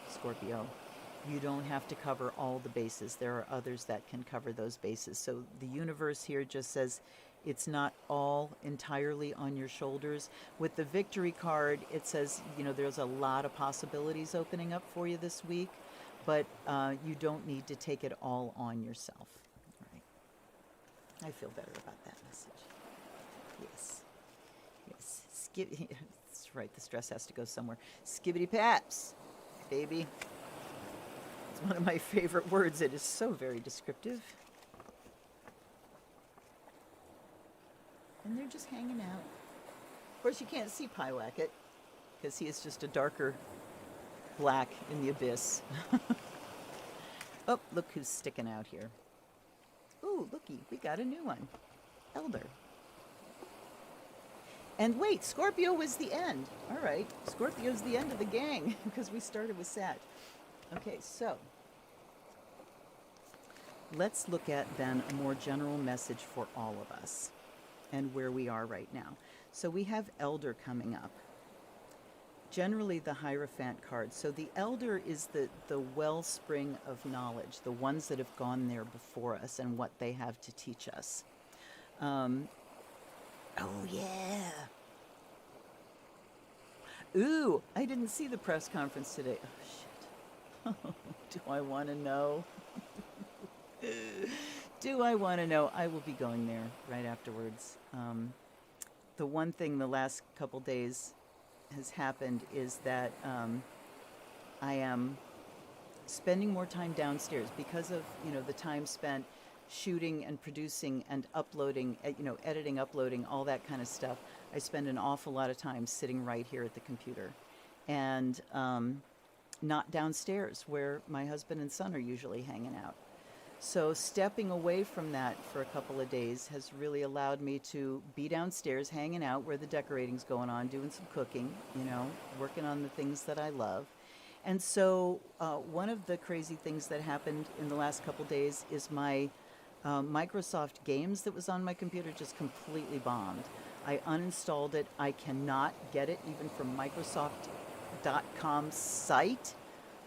Speaker 1: Scorpio. You don't have to cover all the bases. There are others that can cover those bases. So the universe here just says, It's not all entirely on your shoulders. With the victory card, it says, there's a lot of possibilities opening up for you this week, but you don't need to take it all on yourself. All right. I feel better about that message. Yes. Yes. That's right. The stress has to go somewhere. Skibbity paps, baby. It's one of my favorite words. It is so very descriptive. And they're just hanging out. Of course, you can't see Pyewacket because he is just a darker black in the abyss. Oh, look who's sticking out here. Ooh, looky, we got a new one. Elder. And wait, Scorpio was the end. All right, Scorpio's the end of the gang because we started with Sag. Okay, so let's look at then a more general message for all of us and where we are right now. So we have Elder coming up. Generally the Hierophant card. So the Elder is the wellspring of knowledge, the ones that have gone there before us and what they have to teach us. Oh yeah. Ooh, I didn't see the press conference today. Oh shit. Do I want to know? Do I want to know? I will be going there right afterwards. The one thing the last couple days has happened is that I am spending more time downstairs because of the time spent shooting and producing and uploading, editing, uploading, all that kind of stuff. I spend an awful lot of time sitting right here at the computer, and not downstairs where my husband and son are usually hanging out. So stepping away from that for a couple of days has really allowed me to be downstairs hanging out where the decorating's going on, doing some cooking, working on the things that I love. And so one of the crazy things that happened in the last couple of days is my Microsoft Games that was on my computer just completely bombed. I uninstalled it. I cannot get it even from Microsoft.com site.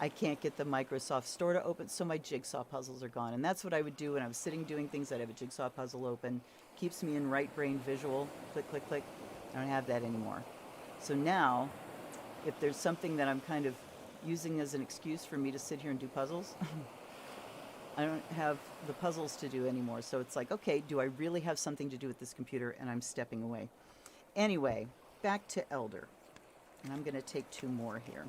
Speaker 1: I can't get the Microsoft Store to open, so my jigsaw puzzles are gone. And that's what I would do when I was sitting doing things. I'd have a jigsaw puzzle open. Keeps me in right brain visual. Click, click, click. I don't have that anymore. So now, if there's something that I'm kind of using as an excuse for me to sit here and do puzzles, I don't have the puzzles to do anymore. So it's like, okay, do I really have something to do with this computer? And I'm stepping away. Anyway, back to Elder. And I'm going to take two more here.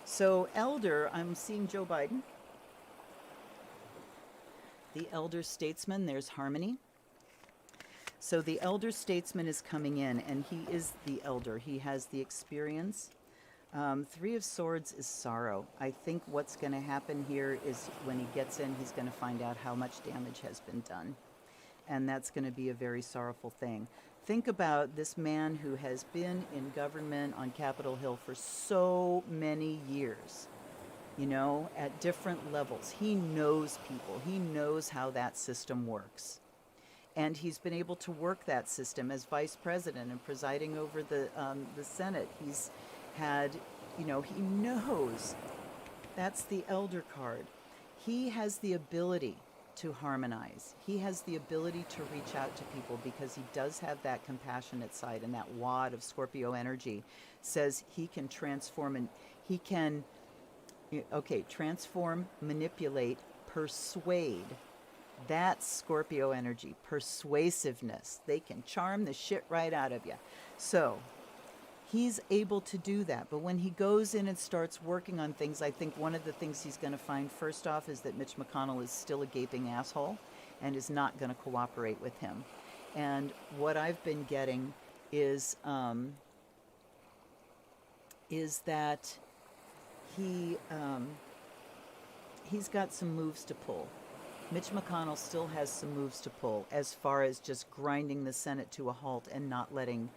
Speaker 1: So Elder, I'm seeing Joe Biden. The Elder Statesman, there's Harmony. So the Elder Statesman is coming in, and he is the Elder. He has the experience. Three of Swords is sorrow. I think what's going to happen here is when he gets in, he's going to find out how much damage has been done. And that's going to be a very sorrowful thing. Think about this man who has been in government on Capitol Hill for so many years, at different levels. He knows people. He knows how that system works. And he's been able to work that system as vice president and presiding over the Senate. He's had, he knows. That's the Elder card. He has the ability to harmonize. He has the ability to reach out to people because he does have that compassionate side, and that wad of Scorpio energy says he can transform, and he can, transform, manipulate, persuade. That's Scorpio energy, persuasiveness. They can charm the shit right out of you. So he's able to do that. But when he goes in and starts working on things, I think one of the things he's going to find first off is that Mitch McConnell is still a gaping asshole and is not going to cooperate with him. And what I've been getting is that he's got some moves to pull. Mitch McConnell still has some moves to pull as far as just grinding the Senate to a halt and not letting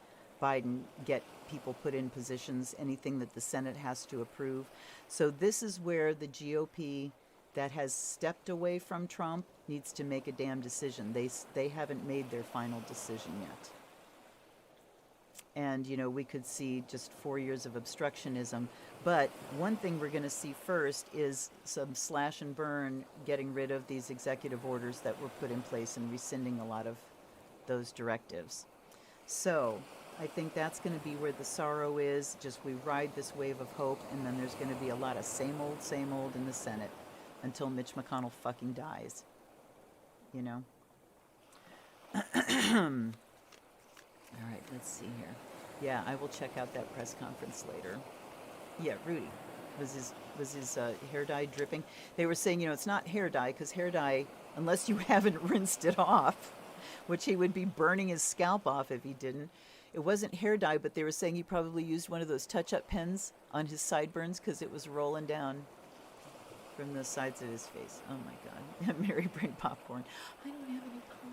Speaker 1: Biden get people put in positions, anything that the Senate has to approve. So this is where the GOP that has stepped away from Trump needs to make a damn decision. They haven't made their final decision yet. And, we could see just 4 years of obstructionism. But one thing we're going to see first is some slash and burn, getting rid of these executive orders that were put in place and rescinding a lot of those directives. So I think that's going to be where the sorrow is. Just we ride this wave of hope, and then there's going to be a lot of same old in the Senate until Mitch McConnell fucking dies. You know? All right, let's see here. Yeah, I will check out that press conference later. Yeah, Rudy. Was his hair dye dripping? They were saying, it's not hair dye, because hair dye, unless you haven't rinsed it off, which he would be burning his scalp off if he didn't. It wasn't hair dye, but they were saying he probably used one of those touch-up pens on his sideburns because it was rolling down from the sides of his face. Oh my God. Mary, bring popcorn. I don't have any popcorn.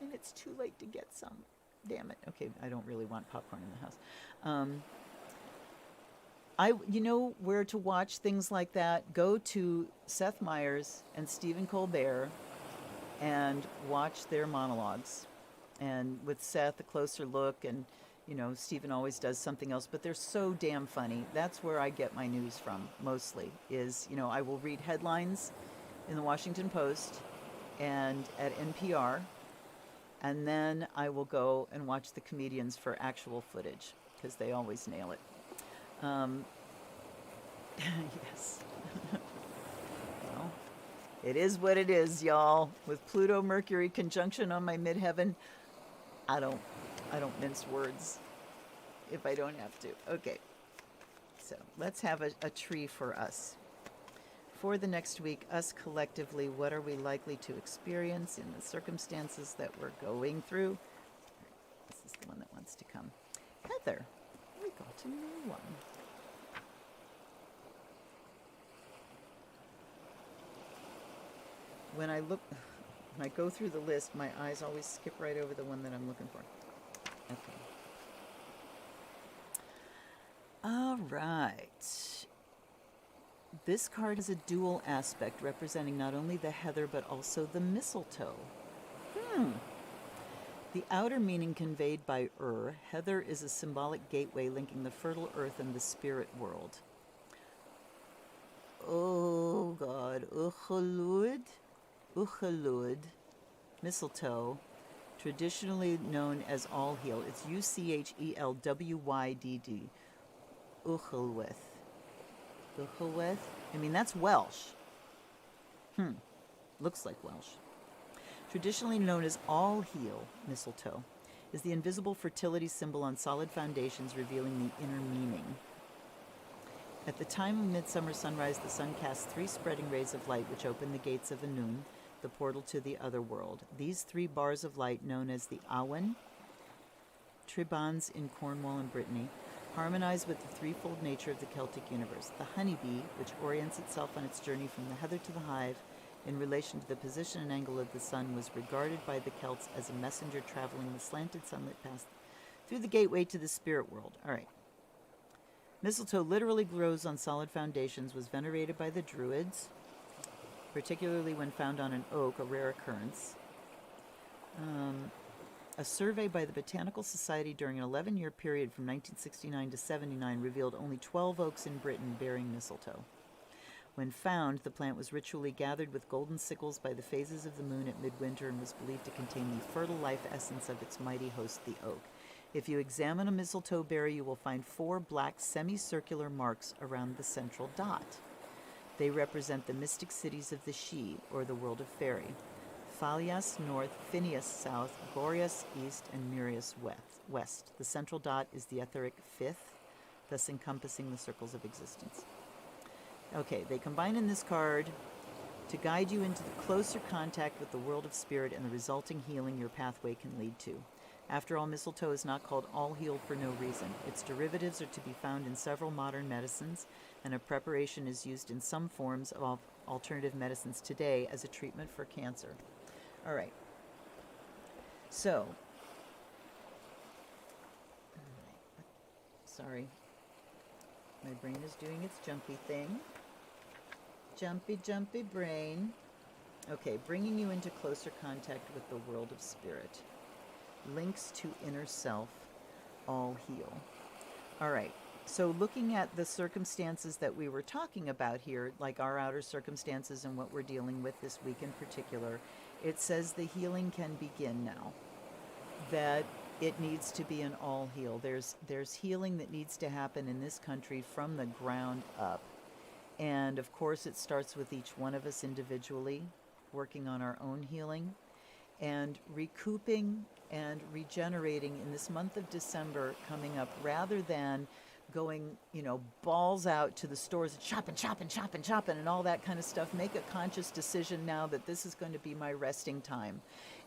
Speaker 1: And it's too late to get some. Damn it. Okay, I don't really want popcorn in the house. You know where to watch things like that? Go to Seth Meyers and Stephen Colbert and watch their monologues. And with Seth, a closer look, and Stephen always does something else, but they're so damn funny. That's where I get my news from, mostly, is, I will read headlines in the Washington Post and at NPR, and then I will go and watch the comedians for actual footage, because they always nail it. Yes. Well, it is what it is, y'all. With Pluto-Mercury conjunction on my midheaven, I don't mince words if I don't have to. Okay. So let's have a tree for us. For the next week, us collectively, what are we likely to experience in the circumstances that we're going through? This is the one that wants to come. Heather, we got a new one. When I go through the list, my eyes always skip right over the one that I'm looking for. Okay. All right. This card has a dual aspect representing not only the heather but also the mistletoe. The outer meaning conveyed by heather is a symbolic gateway linking the fertile earth and the spirit world. Oh God. Uchelud, mistletoe, traditionally known as all heal. It's Uchelwydd. Uchelweth. Uchelweth? I mean, that's Welsh. Looks like Welsh. Traditionally known as all heal, mistletoe, is the invisible fertility symbol on solid foundations, revealing the inner meaning. At the time of midsummer sunrise, the sun casts 3 spreading rays of light which open the gates of Anun, the portal to the other world. These 3 bars of light, known as the Awen, Tribans in Cornwall and Brittany, harmonize with the threefold nature of the Celtic universe. The honeybee, which orients itself on its journey from the heather to the hive in relation to the position and angle of the sun, was regarded by the Celts as a messenger traveling the slanted sunlit path through the gateway to the spirit world. All right. Mistletoe literally grows on solid foundations, was venerated by the Druids, particularly when found on an oak, a rare occurrence. A survey by the Botanical Society during an 11-year period from 1969 to 79 revealed only 12 oaks in Britain bearing mistletoe. When found, the plant was ritually gathered with golden sickles by the phases of the moon at midwinter and was believed to contain the fertile life essence of its mighty host, the oak. If you examine a mistletoe berry, you will find 4 black semicircular marks around the central dot. They represent the mystic cities of the Sidhe, or the world of fairy. Phalias north, Phineas south, Boreas east, and Nereus west. The central dot is the etheric 5th, thus encompassing the circles of existence. Okay, they combine in this card to guide you into the closer contact with the world of spirit and the resulting healing your pathway can lead to. After all, mistletoe is not called all heal for no reason. Its derivatives are to be found in several modern medicines, and a preparation is used in some forms of alternative medicines today as a treatment for cancer. All right. So, sorry. My brain is doing its jumpy thing. Jumpy, jumpy brain. Okay, bringing you into closer contact with the world of spirit. Links to inner self, all heal. All right, so looking at the circumstances that we were talking about here, like our outer circumstances and what we're dealing with this week in particular, It says the healing can begin now, that it needs to be an all heal. There's healing that needs to happen in this country from the ground up. And of course, it starts with each one of us individually, working on our own healing and recouping and regenerating in this month of December coming up, rather than going, balls out to the stores and shopping and all that kind of stuff. Make a conscious decision now that this is going to be my resting time.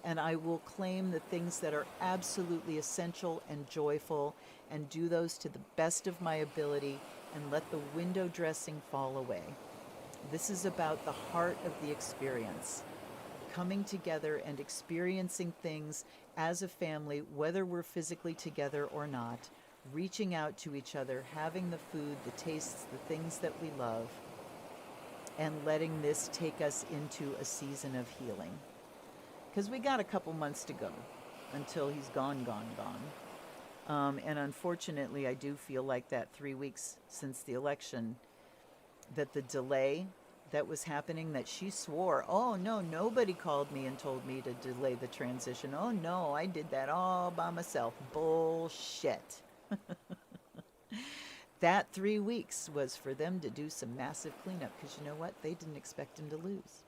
Speaker 1: And I will claim the things that are absolutely essential and joyful and do those to the best of my ability and let the window dressing fall away. This is about the heart of the experience. Coming together and experiencing things as a family, whether we're physically together or not, reaching out to each other, having the food, the tastes, the things that we love, and letting this take us into a season of healing. Because we got a couple months to go until he's gone. And unfortunately, I do feel like that 3 weeks since the election, that the delay that was happening, that she swore, oh no, nobody called me and told me to delay the transition. Oh no, I did that all by myself. Bullshit. That 3 weeks was for them to do some massive cleanup, because you know what? They didn't expect him to lose.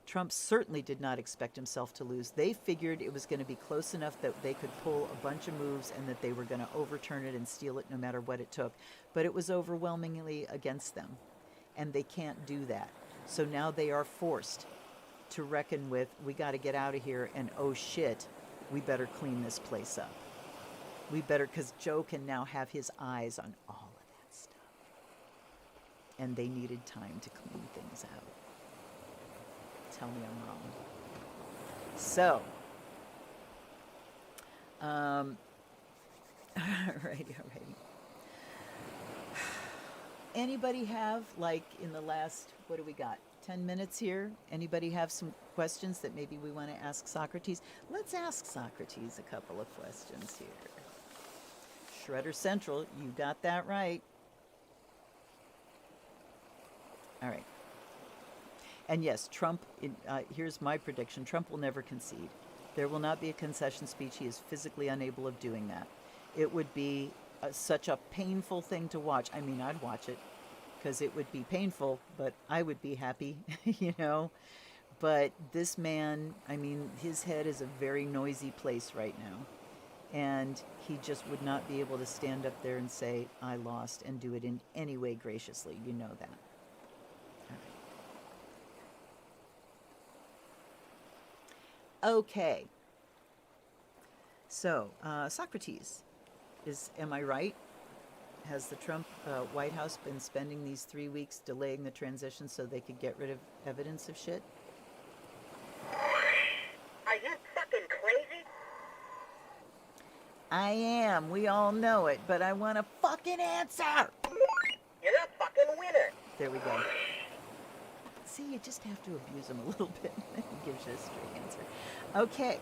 Speaker 1: Trump certainly did not expect himself to lose. They figured it was going to be close enough that they could pull a bunch of moves and that they were going to overturn it and steal it no matter what it took. But it was overwhelmingly against them, and they can't do that. So now they are forced to reckon with, we got to get out of here, and oh shit, we better clean this place up. We better, because Joe can now have his eyes on all of that stuff. And they needed time to clean things out. Tell me I'm wrong. So, alrighty. Anybody have, like, in the last, what do we got, 10 minutes here? Anybody have some questions that maybe we want to ask Socrates? Let's ask Socrates a couple of questions here. Shredder Central, you got that right. All right. And yes, Trump, here's my prediction, Trump will never concede. There will not be a concession speech. He is physically unable of doing that. It would be such a painful thing to watch. I mean, I'd watch it because it would be painful, but I would be happy, But this man, I mean, his head is a very noisy place right now. And he just would not be able to stand up there and say, I lost, and do it in any way graciously. You know that. Okay. So, Socrates, am I right? Has the Trump White House been spending these 3 weeks delaying the transition so they could get rid of evidence of shit?
Speaker 2: Are you fucking crazy?
Speaker 1: I am. We all know it, but I want a fucking answer.
Speaker 2: You're a fucking winner.
Speaker 1: There we go. See, you just have to abuse him a little bit. He gives you a straight answer. Okay.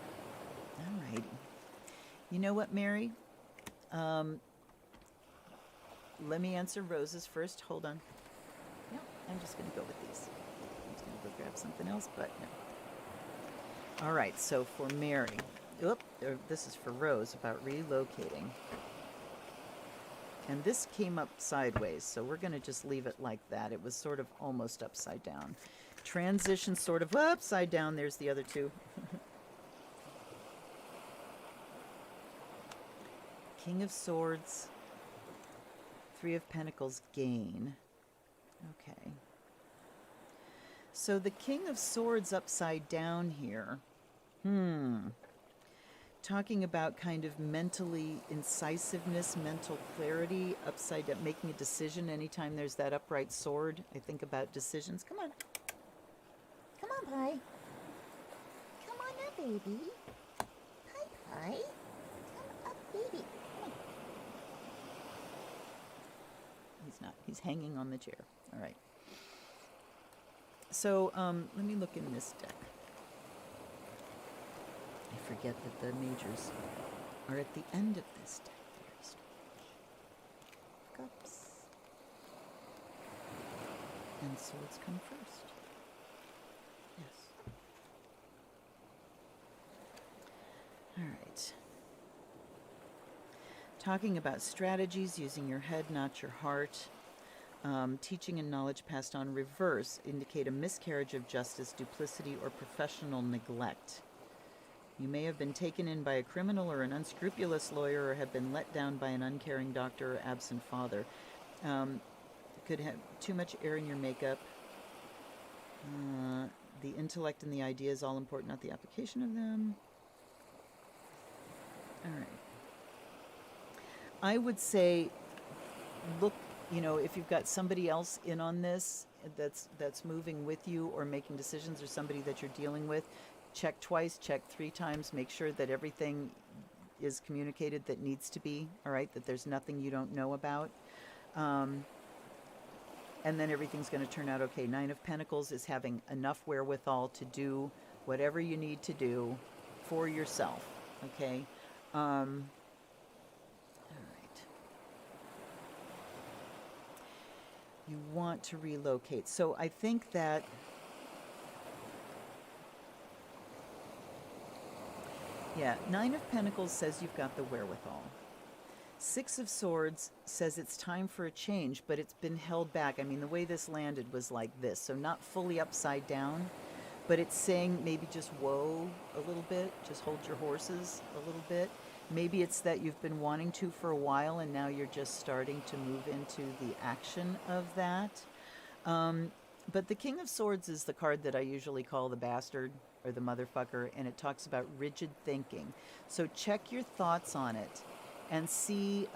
Speaker 1: All righty. You know what, Mary? Let me answer Rose's first. Hold on. No, I'm just going to go with these. I'm just going to go grab something else, but no. All right, so for Mary. This is for Rose about relocating. And this came up sideways, so we're going to just leave it like that. It was sort of almost upside down. Transition sort of upside down. There's the other two. King of Swords, Three of Pentacles, gain. Okay. So the King of Swords upside down here. Talking about kind of mentally incisiveness, mental clarity, upside down, making a decision anytime there's that upright sword. I think about decisions. Come on. Come on, Pie. Come on up, baby. Hi, Pie. Come up, baby. Come on. He's not. He's hanging on the chair. All right. So let me look in this deck. I forget that the majors are at the end of this deck. Very strange. Cups. And swords come first. Yes. All right. Talking about strategies, using your head, not your heart. Teaching and knowledge passed on reverse indicate a miscarriage of justice, duplicity, or professional neglect. You may have been taken in by a criminal or an unscrupulous lawyer, or have been let down by an uncaring doctor or absent father. Could have too much air in your makeup. The intellect and the idea is all important, not the application of them. All right. I would say, look, if you've got somebody else in on this that's moving with you or making decisions, or somebody that you're dealing with, check twice, check 3 times, make sure that everything is communicated that needs to be, all right, that there's nothing you don't know about. And then everything's going to turn out okay. 9 of Pentacles is having enough wherewithal to do whatever you need to do for yourself, okay? All right. You want to relocate. So I think that yeah, 9 of Pentacles says you've got the wherewithal. 6 of Swords says it's time for a change, but it's been held back. I mean, the way this landed was like this, so not fully upside down, but it's saying maybe just whoa a little bit, just hold your horses a little bit. Maybe it's that you've been wanting to for a while, and now you're just starting to move into the action of that. But the King of Swords is the card that I usually call the bastard or the motherfucker, and it talks about rigid thinking. So check your thoughts on it and see,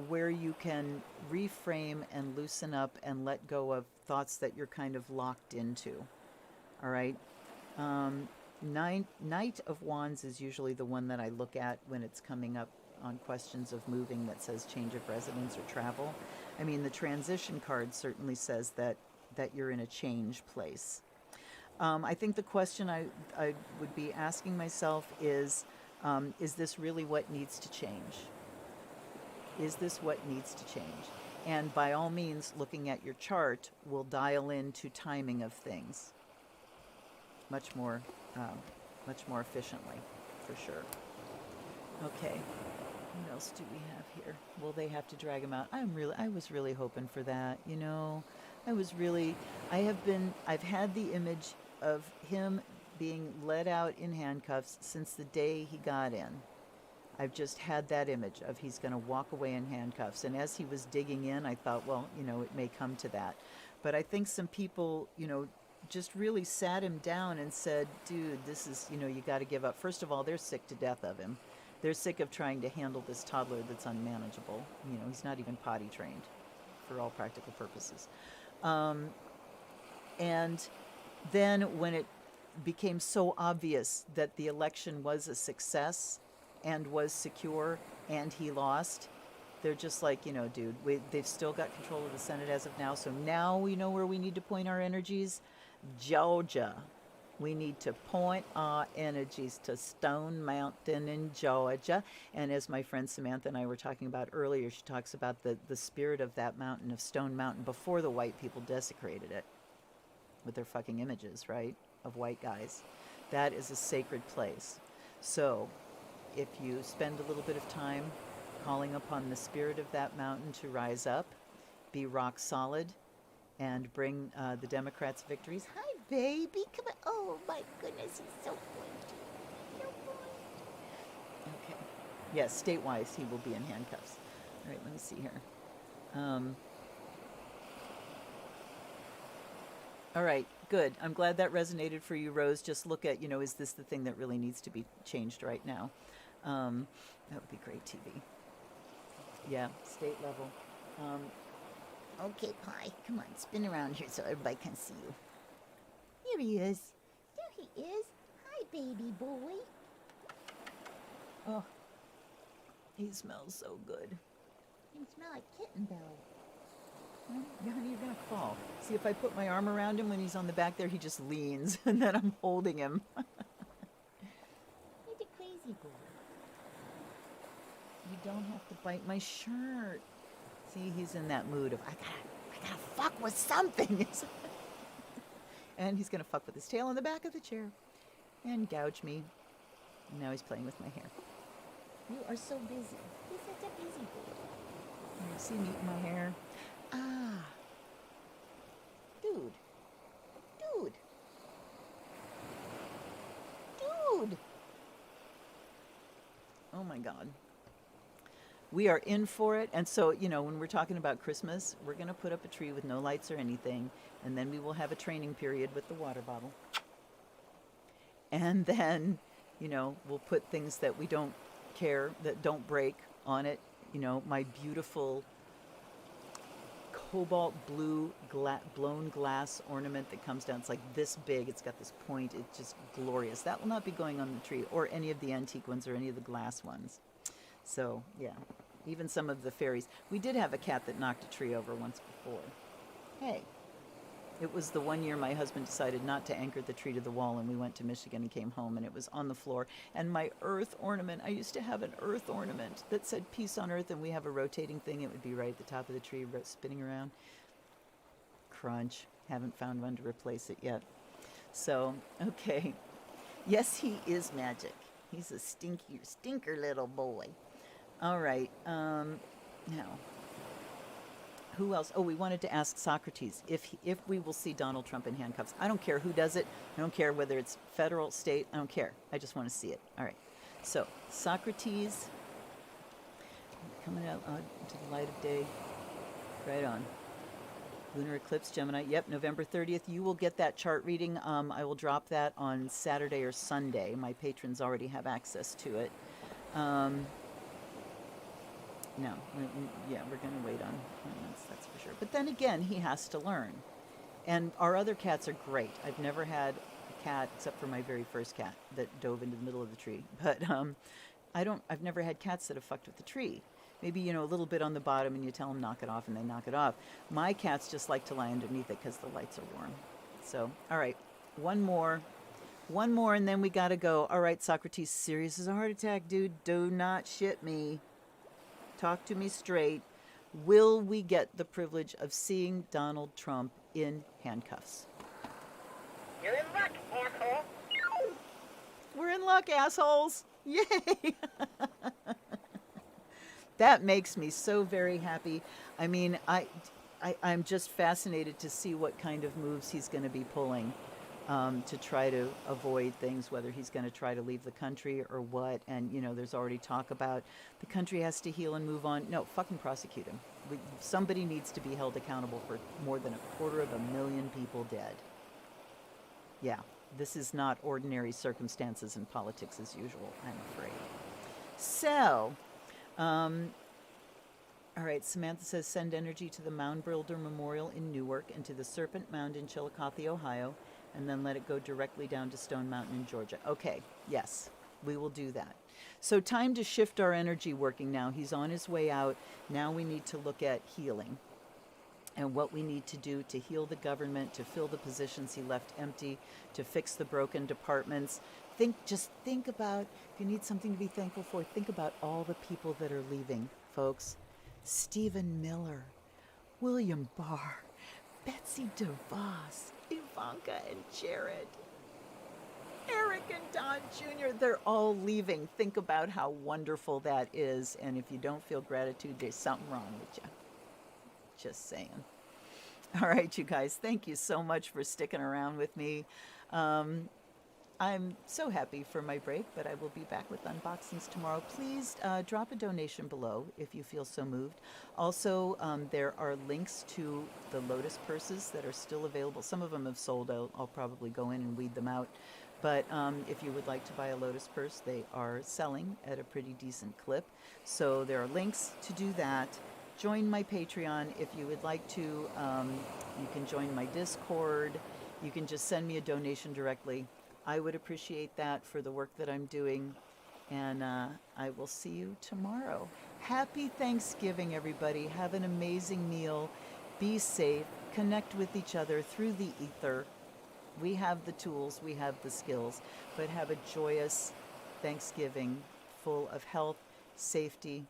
Speaker 1: where you can reframe and loosen up and let go of thoughts that you're kind of locked into. All right. Knight of Wands is usually the one that I look at when it's coming up on questions of moving, that says change of residence or travel. I mean, the transition card certainly says that you're in a change place. I think the question I would be asking myself is this really what needs to change? Is this what needs to change? And by all means, looking at your chart will dial into timing of things much more efficiently, for sure. Okay, what else do we have here? Will they have to drag him out? I was really hoping for that, I've had the image of him being let out in handcuffs since the day he got in. I've just had that image of he's going to walk away in handcuffs. And as he was digging in, I thought, well, it may come to that. But I think some people, just really sat him down and said, dude, this is, you got to give up. First of all, they're sick to death of him. They're sick of trying to handle this toddler that's unmanageable. He's not even potty trained for all practical purposes. And then when it became so obvious that the election was a success and was secure and he lost, they're just like, dude, they've still got control of the Senate as of now. So now we know where we need to point our energies. Georgia. We need to point our energies to Stone Mountain in Georgia. And as my friend Samantha and I were talking about earlier, she talks about the spirit of that mountain, of Stone Mountain, before the white people desecrated it with their fucking images, right, of white guys. That is a sacred place. So if you spend a little bit of time calling upon the spirit of that mountain to rise up, be rock solid, and bring the Democrats victories. Hi, baby. Come on. Oh, my goodness. He's so good. So good. Okay. Yes, state-wise, he will be in handcuffs. All right, let me see here. All right, good. I'm glad that resonated for you, Rose. Just look at, is this the thing that really needs to be changed right now? That would be great TV. Yeah, state level. Okay, Pie, come on, spin around here so everybody can see you. Here he is. There he is. Hi, baby boy. Oh, he smells so good. You smell like kitten belly. Well, honey, you're going to fall. See, if I put my arm around him when he's on the back there, he just leans, and then I'm holding him. He's a crazy boy. You don't have to bite my shirt. See, he's in that mood of, I gotta fuck with something. And he's gonna fuck with his tail on the back of the chair and gouge me. Now he's playing with my hair. You are so busy. You're such a busy boy. You see me eating my hair? Ah. Dude. Dude. Dude. Oh my God. We are in for it. And so, you know, when we're talking about Christmas, we're going to put up a tree with no lights or anything. And then we will have a training period with the water bottle. And then, you know, we'll put things that we don't care, that don't break on it. You know, my beautiful cobalt blue blown glass ornament that comes down. It's like this big. It's got this point. It's just glorious. That will not be going on the tree, or any of the antique ones or any of the glass ones. So, yeah, even some of the fairies. We did have a cat that knocked a tree over once before. Hey. It was the one year my husband decided not to anchor the tree to the wall, and we went to Michigan and came home, and it was on the floor. And my earth ornament, I used to have an earth ornament that said peace on earth, and we have a rotating thing. It would be right at the top of the tree, spinning around. Crunch. Haven't found one to replace it yet. So, okay. Yes, he is magic. He's a stinker little boy. All right. Now, who else? Oh, we wanted to ask Socrates if we will see Donald Trump in handcuffs. I don't care who does it. I don't care whether it's federal, state. I don't care. I just want to see it. All right. So, Socrates, coming out into the light of day. Right on. Lunar eclipse, Gemini. Yep, November 30th. You will get that chart reading. I will drop that on Saturday or Sunday. My patrons already have access to it. No, yeah, we're going to wait on that's for sure. But then again, he has to learn. And our other cats are great. I've never had a cat, except for my very first cat, that dove into the middle of the tree. But I've never had cats that have fucked with the tree. Maybe, you know, a little bit on the bottom and you tell them knock it off and they knock it off. My cats just like to lie underneath it because the lights are warm. So, all right, one more and then we got to go. All right, Socrates, serious as a heart attack, dude. Do not shit me. Talk to me straight. Will we get the privilege of seeing Donald Trump in handcuffs?
Speaker 2: You're in luck, asshole.
Speaker 1: We're in luck, assholes. Yay. That makes me so very happy. I mean, I'm just fascinated to see what kind of moves he's going to be pulling to try to avoid things, whether he's going to try to leave the country or what. And, you know, there's already talk about the country has to heal and move on. No, fucking prosecute him. Somebody needs to be held accountable for more than 250,000 people dead. Yeah, this is not ordinary circumstances in politics as usual, I'm afraid. So, all right, Samantha says, send energy to the Mound Builder Memorial in Newark and to the Serpent Mound in Chillicothe, Ohio, and then let it go directly down to Stone Mountain in Georgia. Okay, yes, we will do that. So time to shift our energy working now. He's on his way out. Now we need to look at healing and what we need to do to heal the government, to fill the positions he left empty, to fix the broken departments. Just think about, if you need something to be thankful for, think about all the people that are leaving, folks. Stephen Miller, William Barr, Betsy DeVos, Ivanka and Jared, Eric and Don Jr., they're all leaving. Think about how wonderful that is. And if you don't feel gratitude, there's something wrong with you. Just saying. All right, you guys, thank you so much for sticking around with me. I'm so happy for my break, but I will be back with unboxings tomorrow. Please drop a donation below if you feel so moved. Also, there are links to the Lotus purses that are still available. Some of them have sold. I'll probably go in and weed them out. But if you would like to buy a Lotus purse, they are selling at a pretty decent clip. So there are links to do that. Join my Patreon if you would like to. You can join my Discord. You can just send me a donation directly. I would appreciate that for the work that I'm doing. And I will see you tomorrow. Happy Thanksgiving, everybody. Have an amazing meal. Be safe. Connect with each other through the ether. We have the tools. We have the skills. But have a joyous Thanksgiving full of health, safety,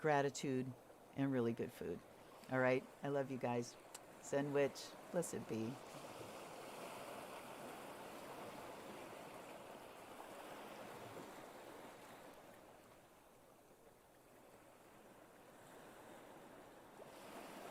Speaker 1: gratitude, and really good food. All right? I love you guys. Sandwich. Blessed be.